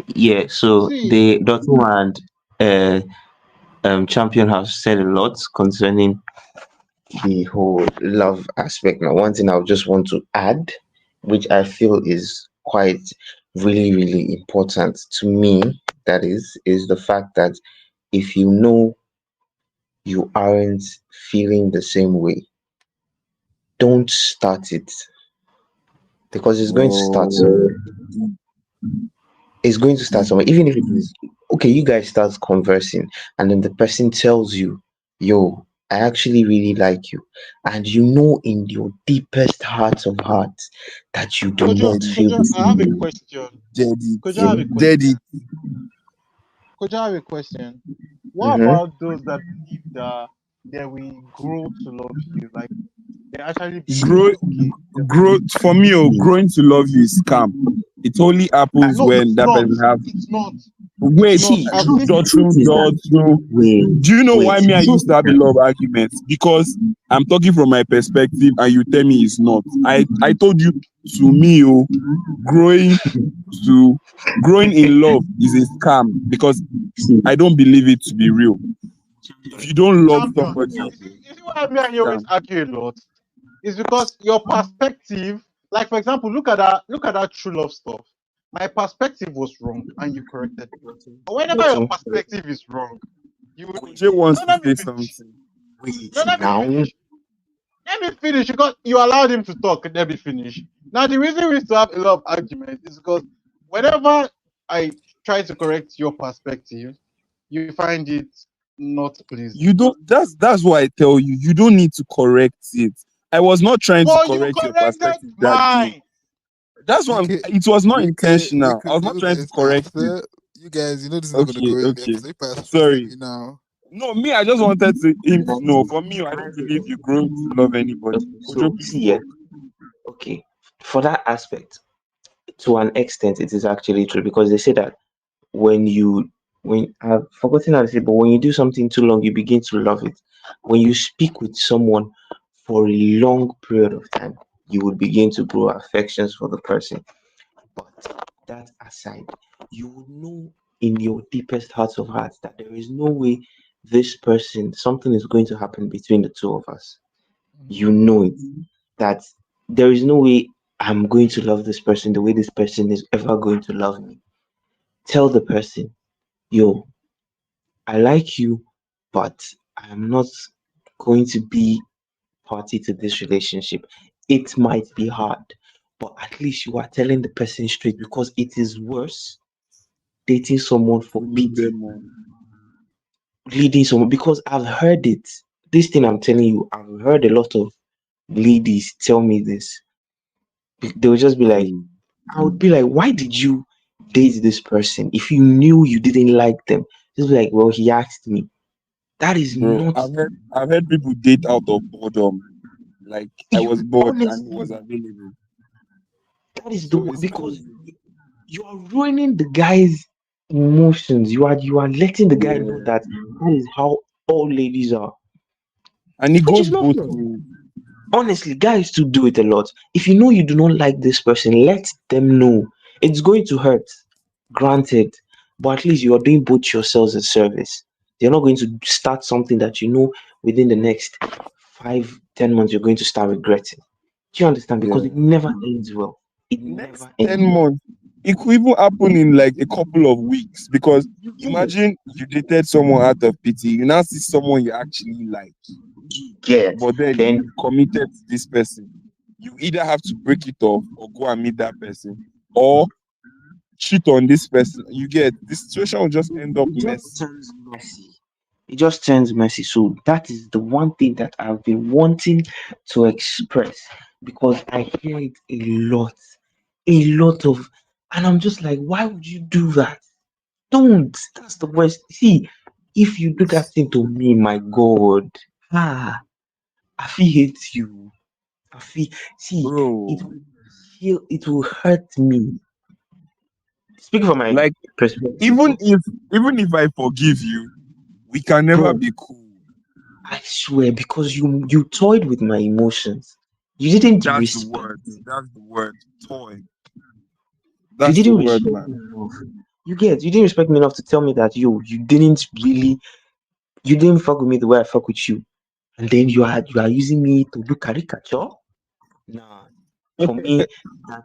Yeah, so See, the Dotun and Champion have said a lot concerning the whole love aspect. Now, one thing I would just want to add, which I feel is quite really, really important to me, that is the fact that if you know you aren't feeling the same way, don't start it, because it's going to start Oh, somewhere. It's going to start somewhere, even if it is okay. You guys start conversing, and then the person tells you, "Yo, I actually really like you," and you know in your deepest heart of hearts that you do Kojo, not feel Kojo, the I have same a way. question. dead it, Kojo, I have a dead it. question. Kojo, I have a question. What Mm-hmm. about those that believe that they will grow to love you? Like they actually believe Grow, that okay, grow for me. Oh, growing to love you is scam. It only happens no, when it's that not. person have. It's not. It's Wait, not. See, I've seen the people. truth is that wait, Do you know wait. why me I So used to have a lot of arguments? Because I'm talking from my perspective, and you tell me it's not. I told you, to me, oh, growing to growing in love is a scam, because see, I don't believe it to be real. If you don't love Champion. somebody, You see why me and it's you always scam. argue a lot? It's because your perspective, like for example, look at that true love stuff. My perspective was wrong and you corrected me. But whenever your Dotun, perspective is wrong, you will Koje wants no, to let me say finish. something. wait No, let me now. finish. Let me finish because you allowed him to talk. Let me finish. Now the reason we used to have a lot of arguments is because whenever I try to correct your perspective, you find it not pleasing. You don't. That's why I tell you. You don't need to correct it. I was not trying to But you correct your corrected perspective that day. mine. That's why Okay, it was not okay, intentional. I was not you trying to guys, correct it. you guys, you know this is not gonna Okay, go anywhere. okay. So you pass let Sorry. me now. No, me, I just wanted him to know. For me, I don't believe you grow to love anybody. Okay, Kojo, so please see, yeah, talk. okay, for that aspect, to an extent, it is actually true, because they say that when you when I've forgotten how to say, but when you do something too long, you begin to love it. When you speak with someone for a long period of time, you will begin to grow affections for the person. But that aside, you will know in your deepest hearts of hearts that there is no way this person, something is going to happen between the two of us. You know it. That there is no way I'm going to love this person the way this person is ever going to love me. Tell the person, yo, I like you, but I'm not going to be party to this relationship. It might be hard, but at least you are telling the person straight, because it is worse dating someone for To leave pity, them on. leading someone, because I've heard it. This thing I'm telling you, I've heard a lot of ladies tell me this. They will just be like, Hmm. I would be like, why did you date this person if you knew you didn't like them? Just be like, well, he asked me. That is Bro, not I've heard people date out of boredom. Like, I you. was bored and he Honestly, was available. that is So it's because crazy. you are ruining the guy's emotions. You are letting the guy know Yeah. that that is how all ladies are, And it which goes is not both fair. ways. Honestly, guys to do it a lot. If you know you do not like this person, let them know. It's going to hurt, granted, but at least you are doing both yourselves a service. You're not going to start something that you know within the next 5, 10 months you're going to start regretting. Do you understand? Because it Yeah. never ends well. It Next never 10 ends well. months, it could even happen in like a couple of weeks, because You get, imagine you dated someone out of pity, you now see someone you actually like, you get. but then Then you committed to this person. You either have to break it off or go and meet that person, or cheat on this person. You get, the situation will just end up it just messy. turns messy. It just turns messy. So that is the one thing that I've been wanting to express. because I hear it a lot of, and I'm just like, why would you do that? Don't. That's the worst. See, if you do that thing to me, my God, ah, I feel hate you. I feel see it bro. will it will hurt me. Speak from my Like perspective, even if I forgive you, we can never bro. be cool. I swear, because you toyed with my emotions. You didn't That's the respect word. me. That's the word. Toy. You That's the didn't word, respect man. me enough. You didn't respect me enough to tell me that you didn't really you didn't fuck with me the way I fuck with you. And then you are using me to do caricature? Nah. For me, that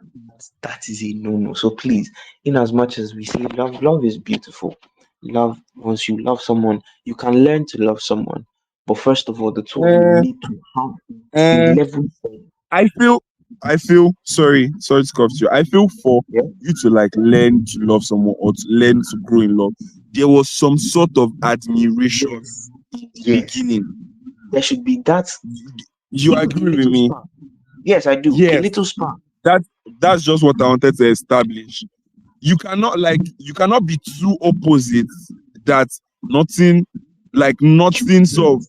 that is a no-no. So please, in as much as we say love is beautiful. Love, once you love someone, you can learn to love someone. But first of all, the two of you Uh, need to have a uh, level thing. I feel sorry to cut you. I feel for Yeah. you to like learn to love someone or to learn to grow in love. There was some sort of admiration Yes. in the Yes. beginning. There should be that You even a agree with little me? spark. Yes, I do. A Yes. little spark. That that's just what I wanted to establish. You cannot be two opposites that nothing nothing so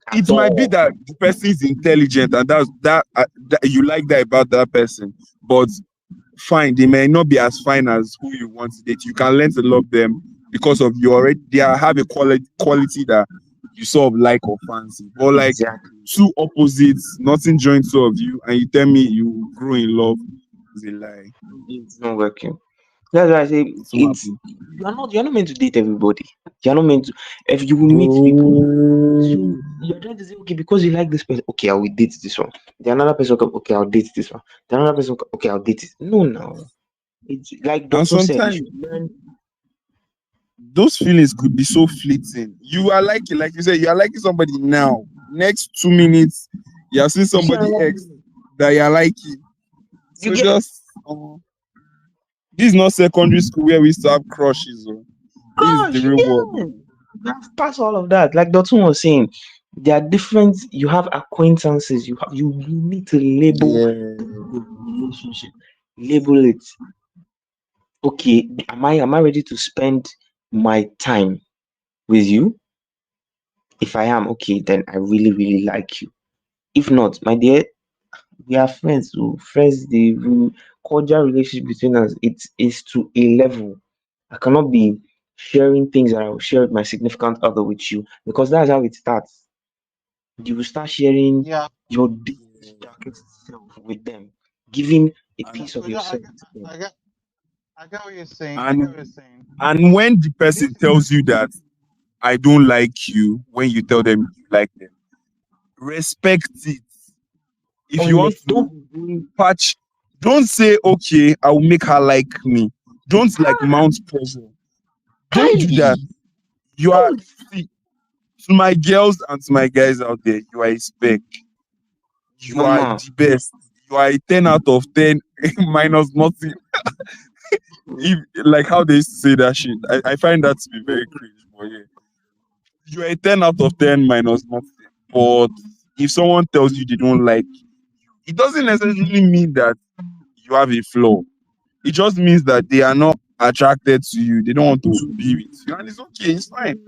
At it might be all. that the person is intelligent and that you like that about that person, but fine, they may not be as fine as who you want to date. You can learn to love them because of you already have a quality that you sort of like or fancy. But like Exactly. two opposites, nothing joins two of you, and you tell me you grow in love is a lie. It's not working. That's why I say It's not it's happening. you're not meant to date everybody. You're not meant to if you will meet people. So Bro. you're trying to say, okay, because you like this person, okay, I will date this one. The another person come, okay, I'll date this one. The another person come, okay, I'll date it. No, no. It's like And Dotun said, you sometimes should learn. those feelings could be so fleeting. You are liking, like you said, you are liking somebody now. Next 2 minutes, you are seeing You see somebody another else person. that you are liking. You So get just this is not secondary school where we used to have crushes. Oh. This is the gosh, real world. yeah. You have passed all of that. Like Dotun was saying, there are different you have acquaintances, you need to label Yeah. the relationship. Label it. Okay, am I ready to spend my time with you? If I am, okay, then I really, really like you. If not, my dear, we are friends. So friends, the cordial relationship between us, it is to a level. I cannot be sharing things that I will share with my significant other with you because that's how it starts. You will start sharing Yeah, your deepest, darkest self with them, giving a And piece of Kojo, yourself to them. I get what you're saying. I get what and you're saying. and when the This person tells you that I don't like you, when you tell them you like them, respect it. If you want Honest, to don't be doing patch, don't say okay, I will make her like me. Don't like mount pressure. Don't do that. highly. You are Don't, see, to my girls and to my guys out there, you are a spec. You are mama. the best. You are a 10 out of 10 minus nothing. If like how they used to say that shit. I find that to be very cringe, but yeah. You are a 10 out of 10 minus nothing. But if someone tells you they don't like, it doesn't necessarily mean that you have a flaw. It just means that they are not attracted to you. They don't want to be with you. And it's okay, it's fine.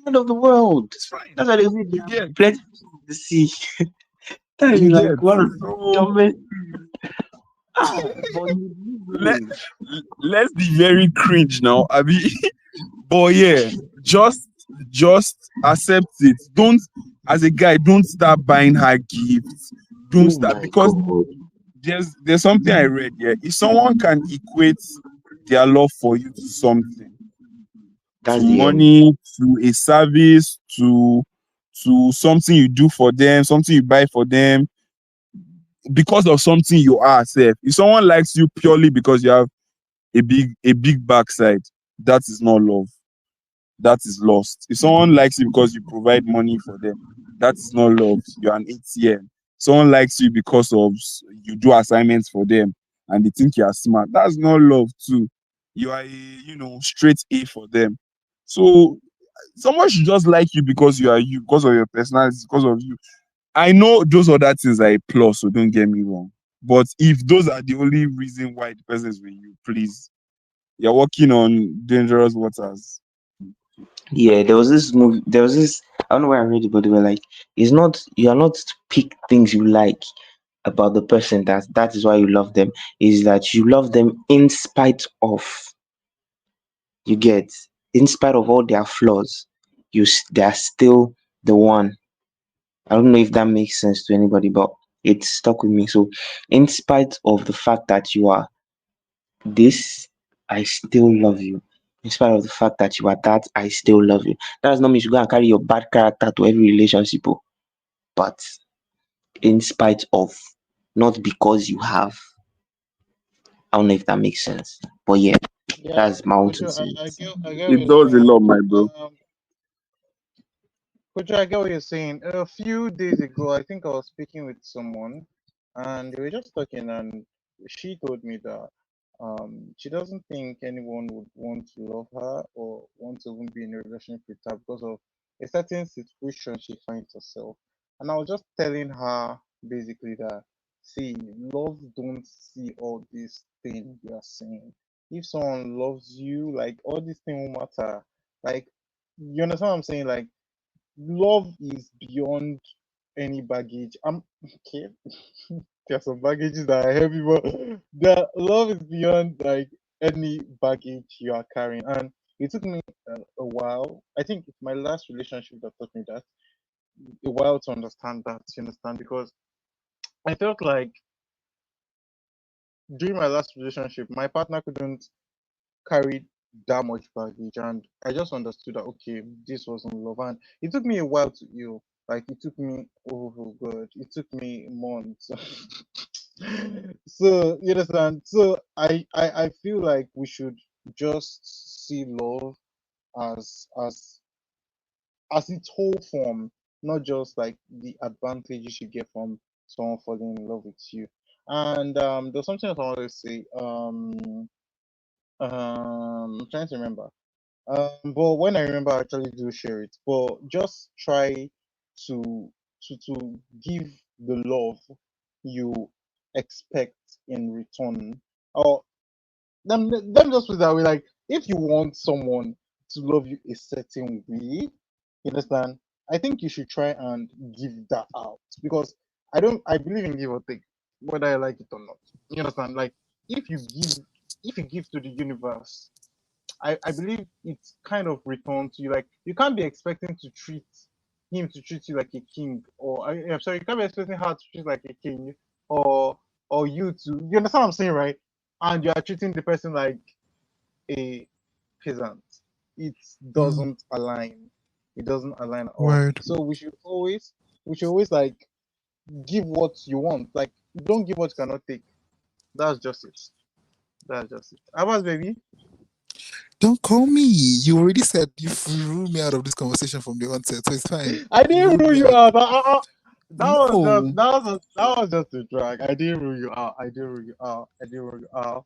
End of the world. It's fine. That's why they say You there are get plenty of fish in the sea. That you is get like one of the so dumbest. But you let, live. let's be very cringe now. I mean, but yeah, just just accept it. Don't as a guy, don't start buying her gifts. Don't Oh start my because god. there's something I read here. If someone can equate their love for you to something, That's to the end. money, to a service, to something you do for them, something you buy for them, because of something you are self. If someone likes you purely because you have a big backside, that is not love. That is lost. If someone likes you because you provide money for them, that is not love. You're an ATM. Someone likes you because of you do assignments for them and they think you are smart. That's not love too. You are a straight A for them. So someone should just like you because you are you, because of your personality, because of you. I know those other things are a plus, so don't get me wrong. But if those are the only reason why the person is with you, please, you're walking on dangerous waters. Yeah, there was this movie. There was this. I don't know where I read it, but they were like, "It's not. You are not to pick things you like about the person. That is why you love them. Is that you love them in spite of, you get, in spite of all their flaws, they are still the one." I don't know if that makes sense to anybody, but it stuck with me. So, in spite of the fact that you are this, I still love you. In spite of the fact that you are that, I still love you. That does not mean you should go and carry your bad character to every relationship, oh, but in spite of, not because you have. I don't know if that makes sense, but yeah, Yeah, that's my own Kojo, two I cents. get what It you're does a saying. lot, my bro. Kojo, I get what you're saying. A few days ago, I think I was speaking with someone, and we were just talking, and she told me that she doesn't think anyone would want to love her or want to even be in a relationship with her because of a certain situation she finds herself. And I was just telling her basically that, see, love don't see all these things you are saying. If someone loves you, like all these things won't matter. Like, you understand what I'm saying? Like, love is beyond any baggage. I'm okay. There are some baggages that are heavy, but the love is beyond like any baggage you are carrying. And it took me a while. I think it's my last relationship that taught me that, a while to understand that. You understand? Because I felt like during my last relationship, my partner couldn't carry that much baggage, and I just understood that okay, this wasn't love. And it took me a while to heal. Like it took me, oh god, it took me months. So you understand. So I feel like we should just see love as its whole form, not just like the advantages you get from someone falling in love with you. And there's something else I wanted to say. I'm trying to remember. But when I remember, I actually do share it. But just try to to give the love you expect in return. Or let me just put it that way. Like if you want someone to love you a certain way, you understand? I think you should try and give that out because I believe in give or take, whether I like it or not. You understand? Like if you give to the universe, I believe it's kind of returned to you. Like you can't be expecting to treat him to treat you like a king, or I'm sorry, you can't be expecting her to treat like a king, or you to. You understand what I'm saying, right? And you are treating the person like a peasant. It Mm, doesn't align. It doesn't align at all. word. So we should always like give what you want. Like don't give what you cannot take. That's just it. That's just it. How about baby? Don't call me. You already said you ruled me out of this conversation from the onset, so it's fine. I You didn't ruled rule me you out. out. No, That was just a drag. I didn't rule you out. I didn't rule you out. I didn't rule you out.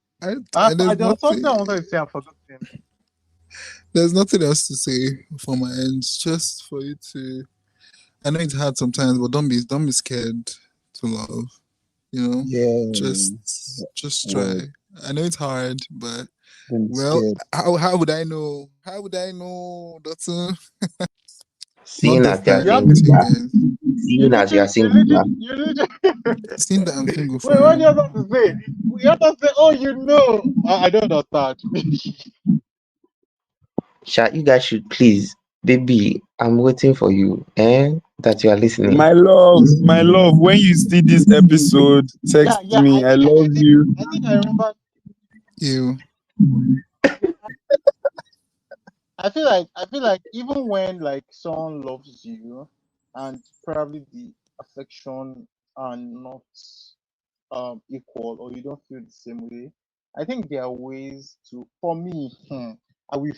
there's There was something nothing. I wanted to say. I forgot. There's nothing else to say from my end. Just for you to. I know it's hard sometimes, but don't be scared to love. You know, Yeah. just try. Well, I know it's hard, but don't be well, scared. how would I know? How would I know, Doctor? Not Seeing the as you are time You have with single, you guys. you seeing as you are literally single, you literally. Seeing that I'm single, Wait, what do you fine. have to say? You have to say, oh, you know. I don't understand. you guys should please, baby. I'm waiting for you. That you are listening. My love, when you see this episode, Yeah, text yeah. me. I love you. I think I remember. You. I feel like even when like someone loves you and probably the affection are not equal or you don't feel the same way, I think there are ways to for me, I will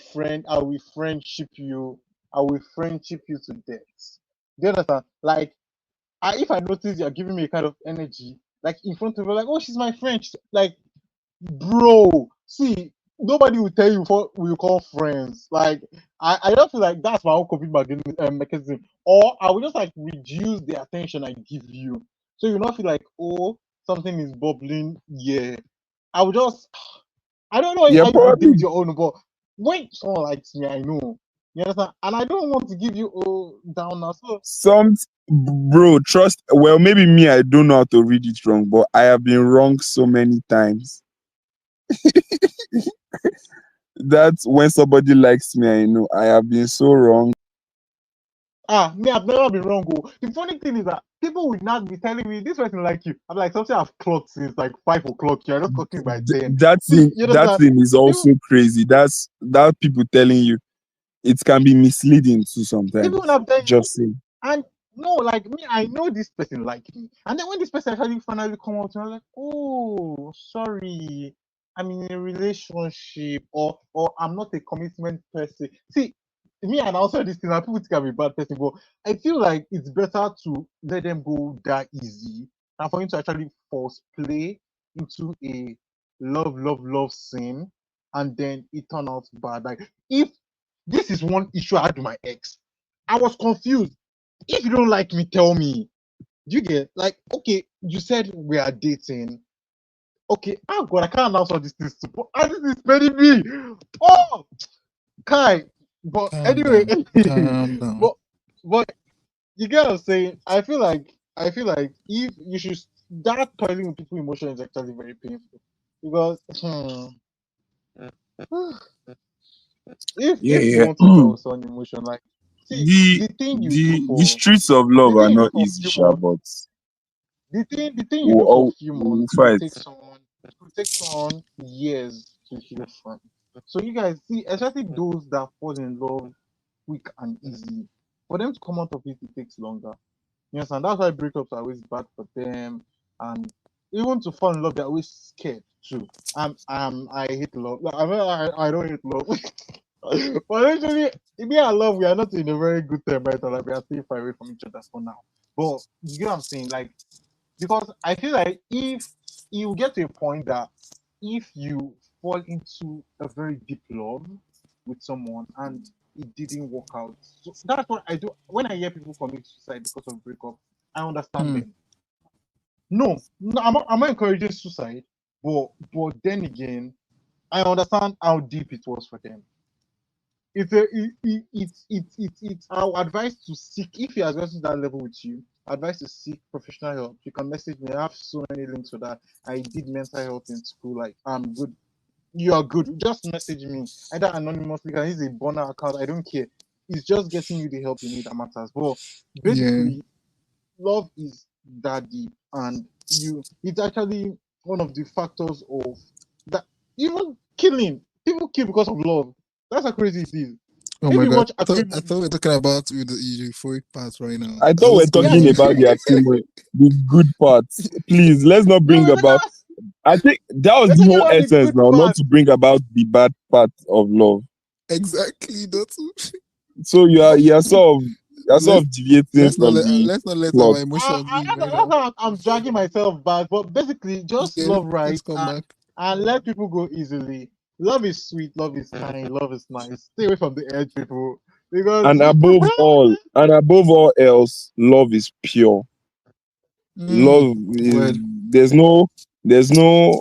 friendship you, I will friendship you to death. Do you understand? Like if I notice you're giving me a kind of energy, like in front of her, like, oh, she's my friend. Like, bro, see, nobody will tell you what we call friends. Like I don't feel like that's my own coping mechanism. Or I will just like reduce the attention I give you. So you not feel like, oh, something is bubbling. Yeah. I will just I don't know Yeah, how you go deal with probably your own, but when someone likes me, I know. You understand? And I don't want to give you down now. So some bro, trust well, maybe me, I don't know how to read it wrong, but I have been wrong so many times. That's when somebody likes me, I know I have been so wrong. me, I've never been wrong. Oh. The funny thing is that people will not be telling me this person like you. I'm like something I've clocked since like 5 o'clock. You're not clocking by 10. You That understand? thing is People, also crazy. That's that people telling you, it can be misleading too people will sometimes. not tell you. Just saying. And no, like me, I know this person like me. And then when this person actually finally come out, I'm like, oh, sorry, I'm in a relationship, or I'm not a commitment person. See, me and also this thing, people think I'm a bad person, but I feel like it's better to let them go that easy than for him to actually force play into a love scene and then it turn out bad. Like if this is one issue I had with my ex, I was confused. If you don't like me, tell me. You get like okay, you said we are dating. Okay, oh god, I can't announce all these things. This is paying me. Oh, Kai. But Calm anyway, down. Calm down. but you get what I'm saying. I feel like if you should start toiling with people's emotions is actually very painful because Yeah, if you yeah. want to tell someone emotion, like see the the thing you do the for streets of the love are thing you do not for a easy, few sha, months. but The thing you we'll do for a all few we'll months fight. could take someone years to heal from. So you guys see, especially those that fall in love quick and easy, for them to come out of it, it takes longer. Yes, and that's why breakups are always bad for them. And even to fall in love, they're always scared too. I hate love. Like, I don't hate love. But actually, me and love, we are not in a very good term right now. Like we are still far away from each other for now. But you get what I'm saying? Like because I feel like if you get to a point that if you fall into a very deep love with someone and it didn't work out, so that's what I do. When I hear people commit suicide because of breakup, I understand Hmm. them. No, I'm not encouraging suicide, but then again, I understand how deep it was for them. It's our advice to seek if he has gotten to that level with you. Advice to seek professional help. You can message me. I have so many links for that. I did mental health in school. Like I'm good. You are good. Just message me either anonymously. Can use a burner account. I don't care. It's just getting you the help you need that matters. But Yeah. basically, love is that deep, and it's actually one of the factors of that. Even killing people kill because of love. That's how crazy it is. Oh If my you god. watch I thought we were talking about the euphoric part right now. I I thought we're was going yeah, talking the, about the achievement, the good parts. Please, let's not no, bring about. I think that was we're the talking whole about the essence good now, not part. to bring about the bad part of love. exactly that's So you are No, you are sort of deviating from the let's not let plot. our emotions lead that's right now. how I'm dragging myself back. But basically, just Yeah, love let's right come back. and let people go easily. Love is sweet, love is kind, love is nice. Stay away from the edge, people, because And above all else, love is pure. Love is Well, there's no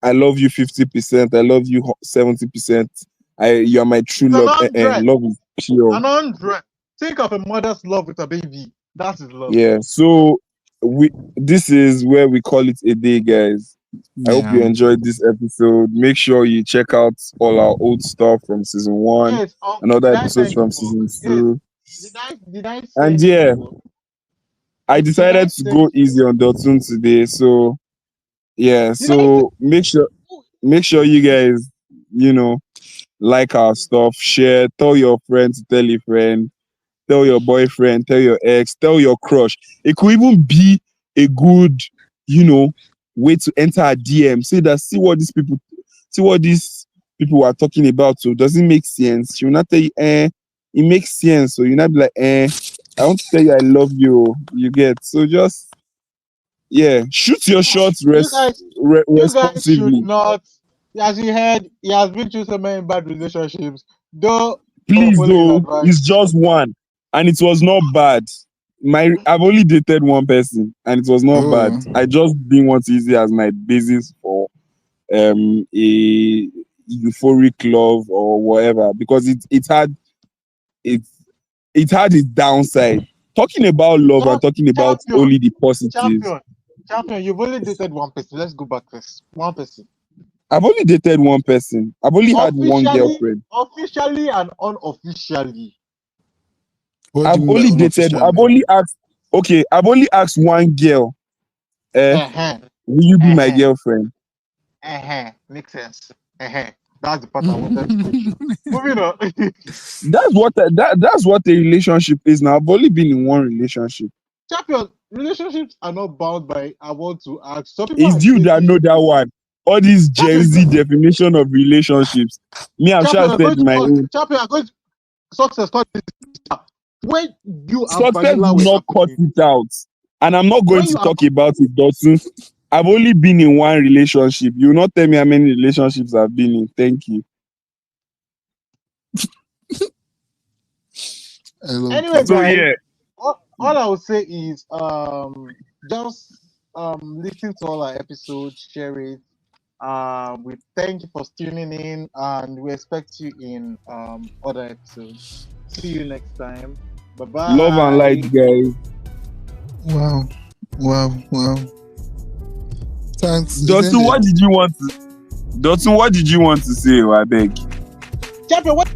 I love you 50%, I love you 70%. You are my true it's an love. hundred, Love is pure. an hundred. Think of a mother's love with a baby. That is love. Yeah. So this is where we call it a day, guys. I hope you yeah. enjoyed this episode. Make sure you check out all our old stuff from season 1 Yes. and other Did I episodes send you from book? season Yes. 2. Did I And send you yeah, book? I Did I decided to send go you? easy on Dotun today. So yeah, Did I send? so make sure you guys, you know, like our stuff, share, tell your friend to tell a friend, tell your boyfriend, tell your ex, tell your crush. It could even be a good, you know, way to enter a DM. Say that see what these people are talking about. So does it make sense? She will not tell you, it makes sense. So you not be like, I want to tell you I love you. You get so just shoot your shots You guys should responsibly. not. as you heard, he has been through so many bad relationships. Though, Please, following his though, advice. it's just one, and it was not bad. I've only dated one person, and it was not bad. Oh. I just didn't want to use it as my basis for a euphoric love or whatever, because it had its downside. Talking about love and talking about only the positives. Champion, you've only dated one person. Let's go back first. One person. I've only dated one person. I've only had one girlfriend. Officially and unofficially. I've only dated. I've only asked. Okay, I've only asked one girl. Will you be my girlfriend? Makes sense. That's the part I wanted to mention. Moving on. That's what a relationship is now. I've only been in one relationship. Champion, relationships are not bound by I want to ask. Some people it's you that know that one. All these Gen Z definition of relationships. Me, I'm sure I said my own. Champion, I'm going to success. When you are success will not cut it out. And I'm not going to talk about it, Dotun. I've only been in one relationship. You will not tell me how many relationships I've been in. Thank you. Anyway, so guys, yeah. All I would say is just listen to all our episodes, share it. We thank you for tuning in, and we expect you in other episodes. See you next time. Bye bye. Love and light, guys. Wow. Thanks. Dotun, what did you want to say? I beg. Champion, what?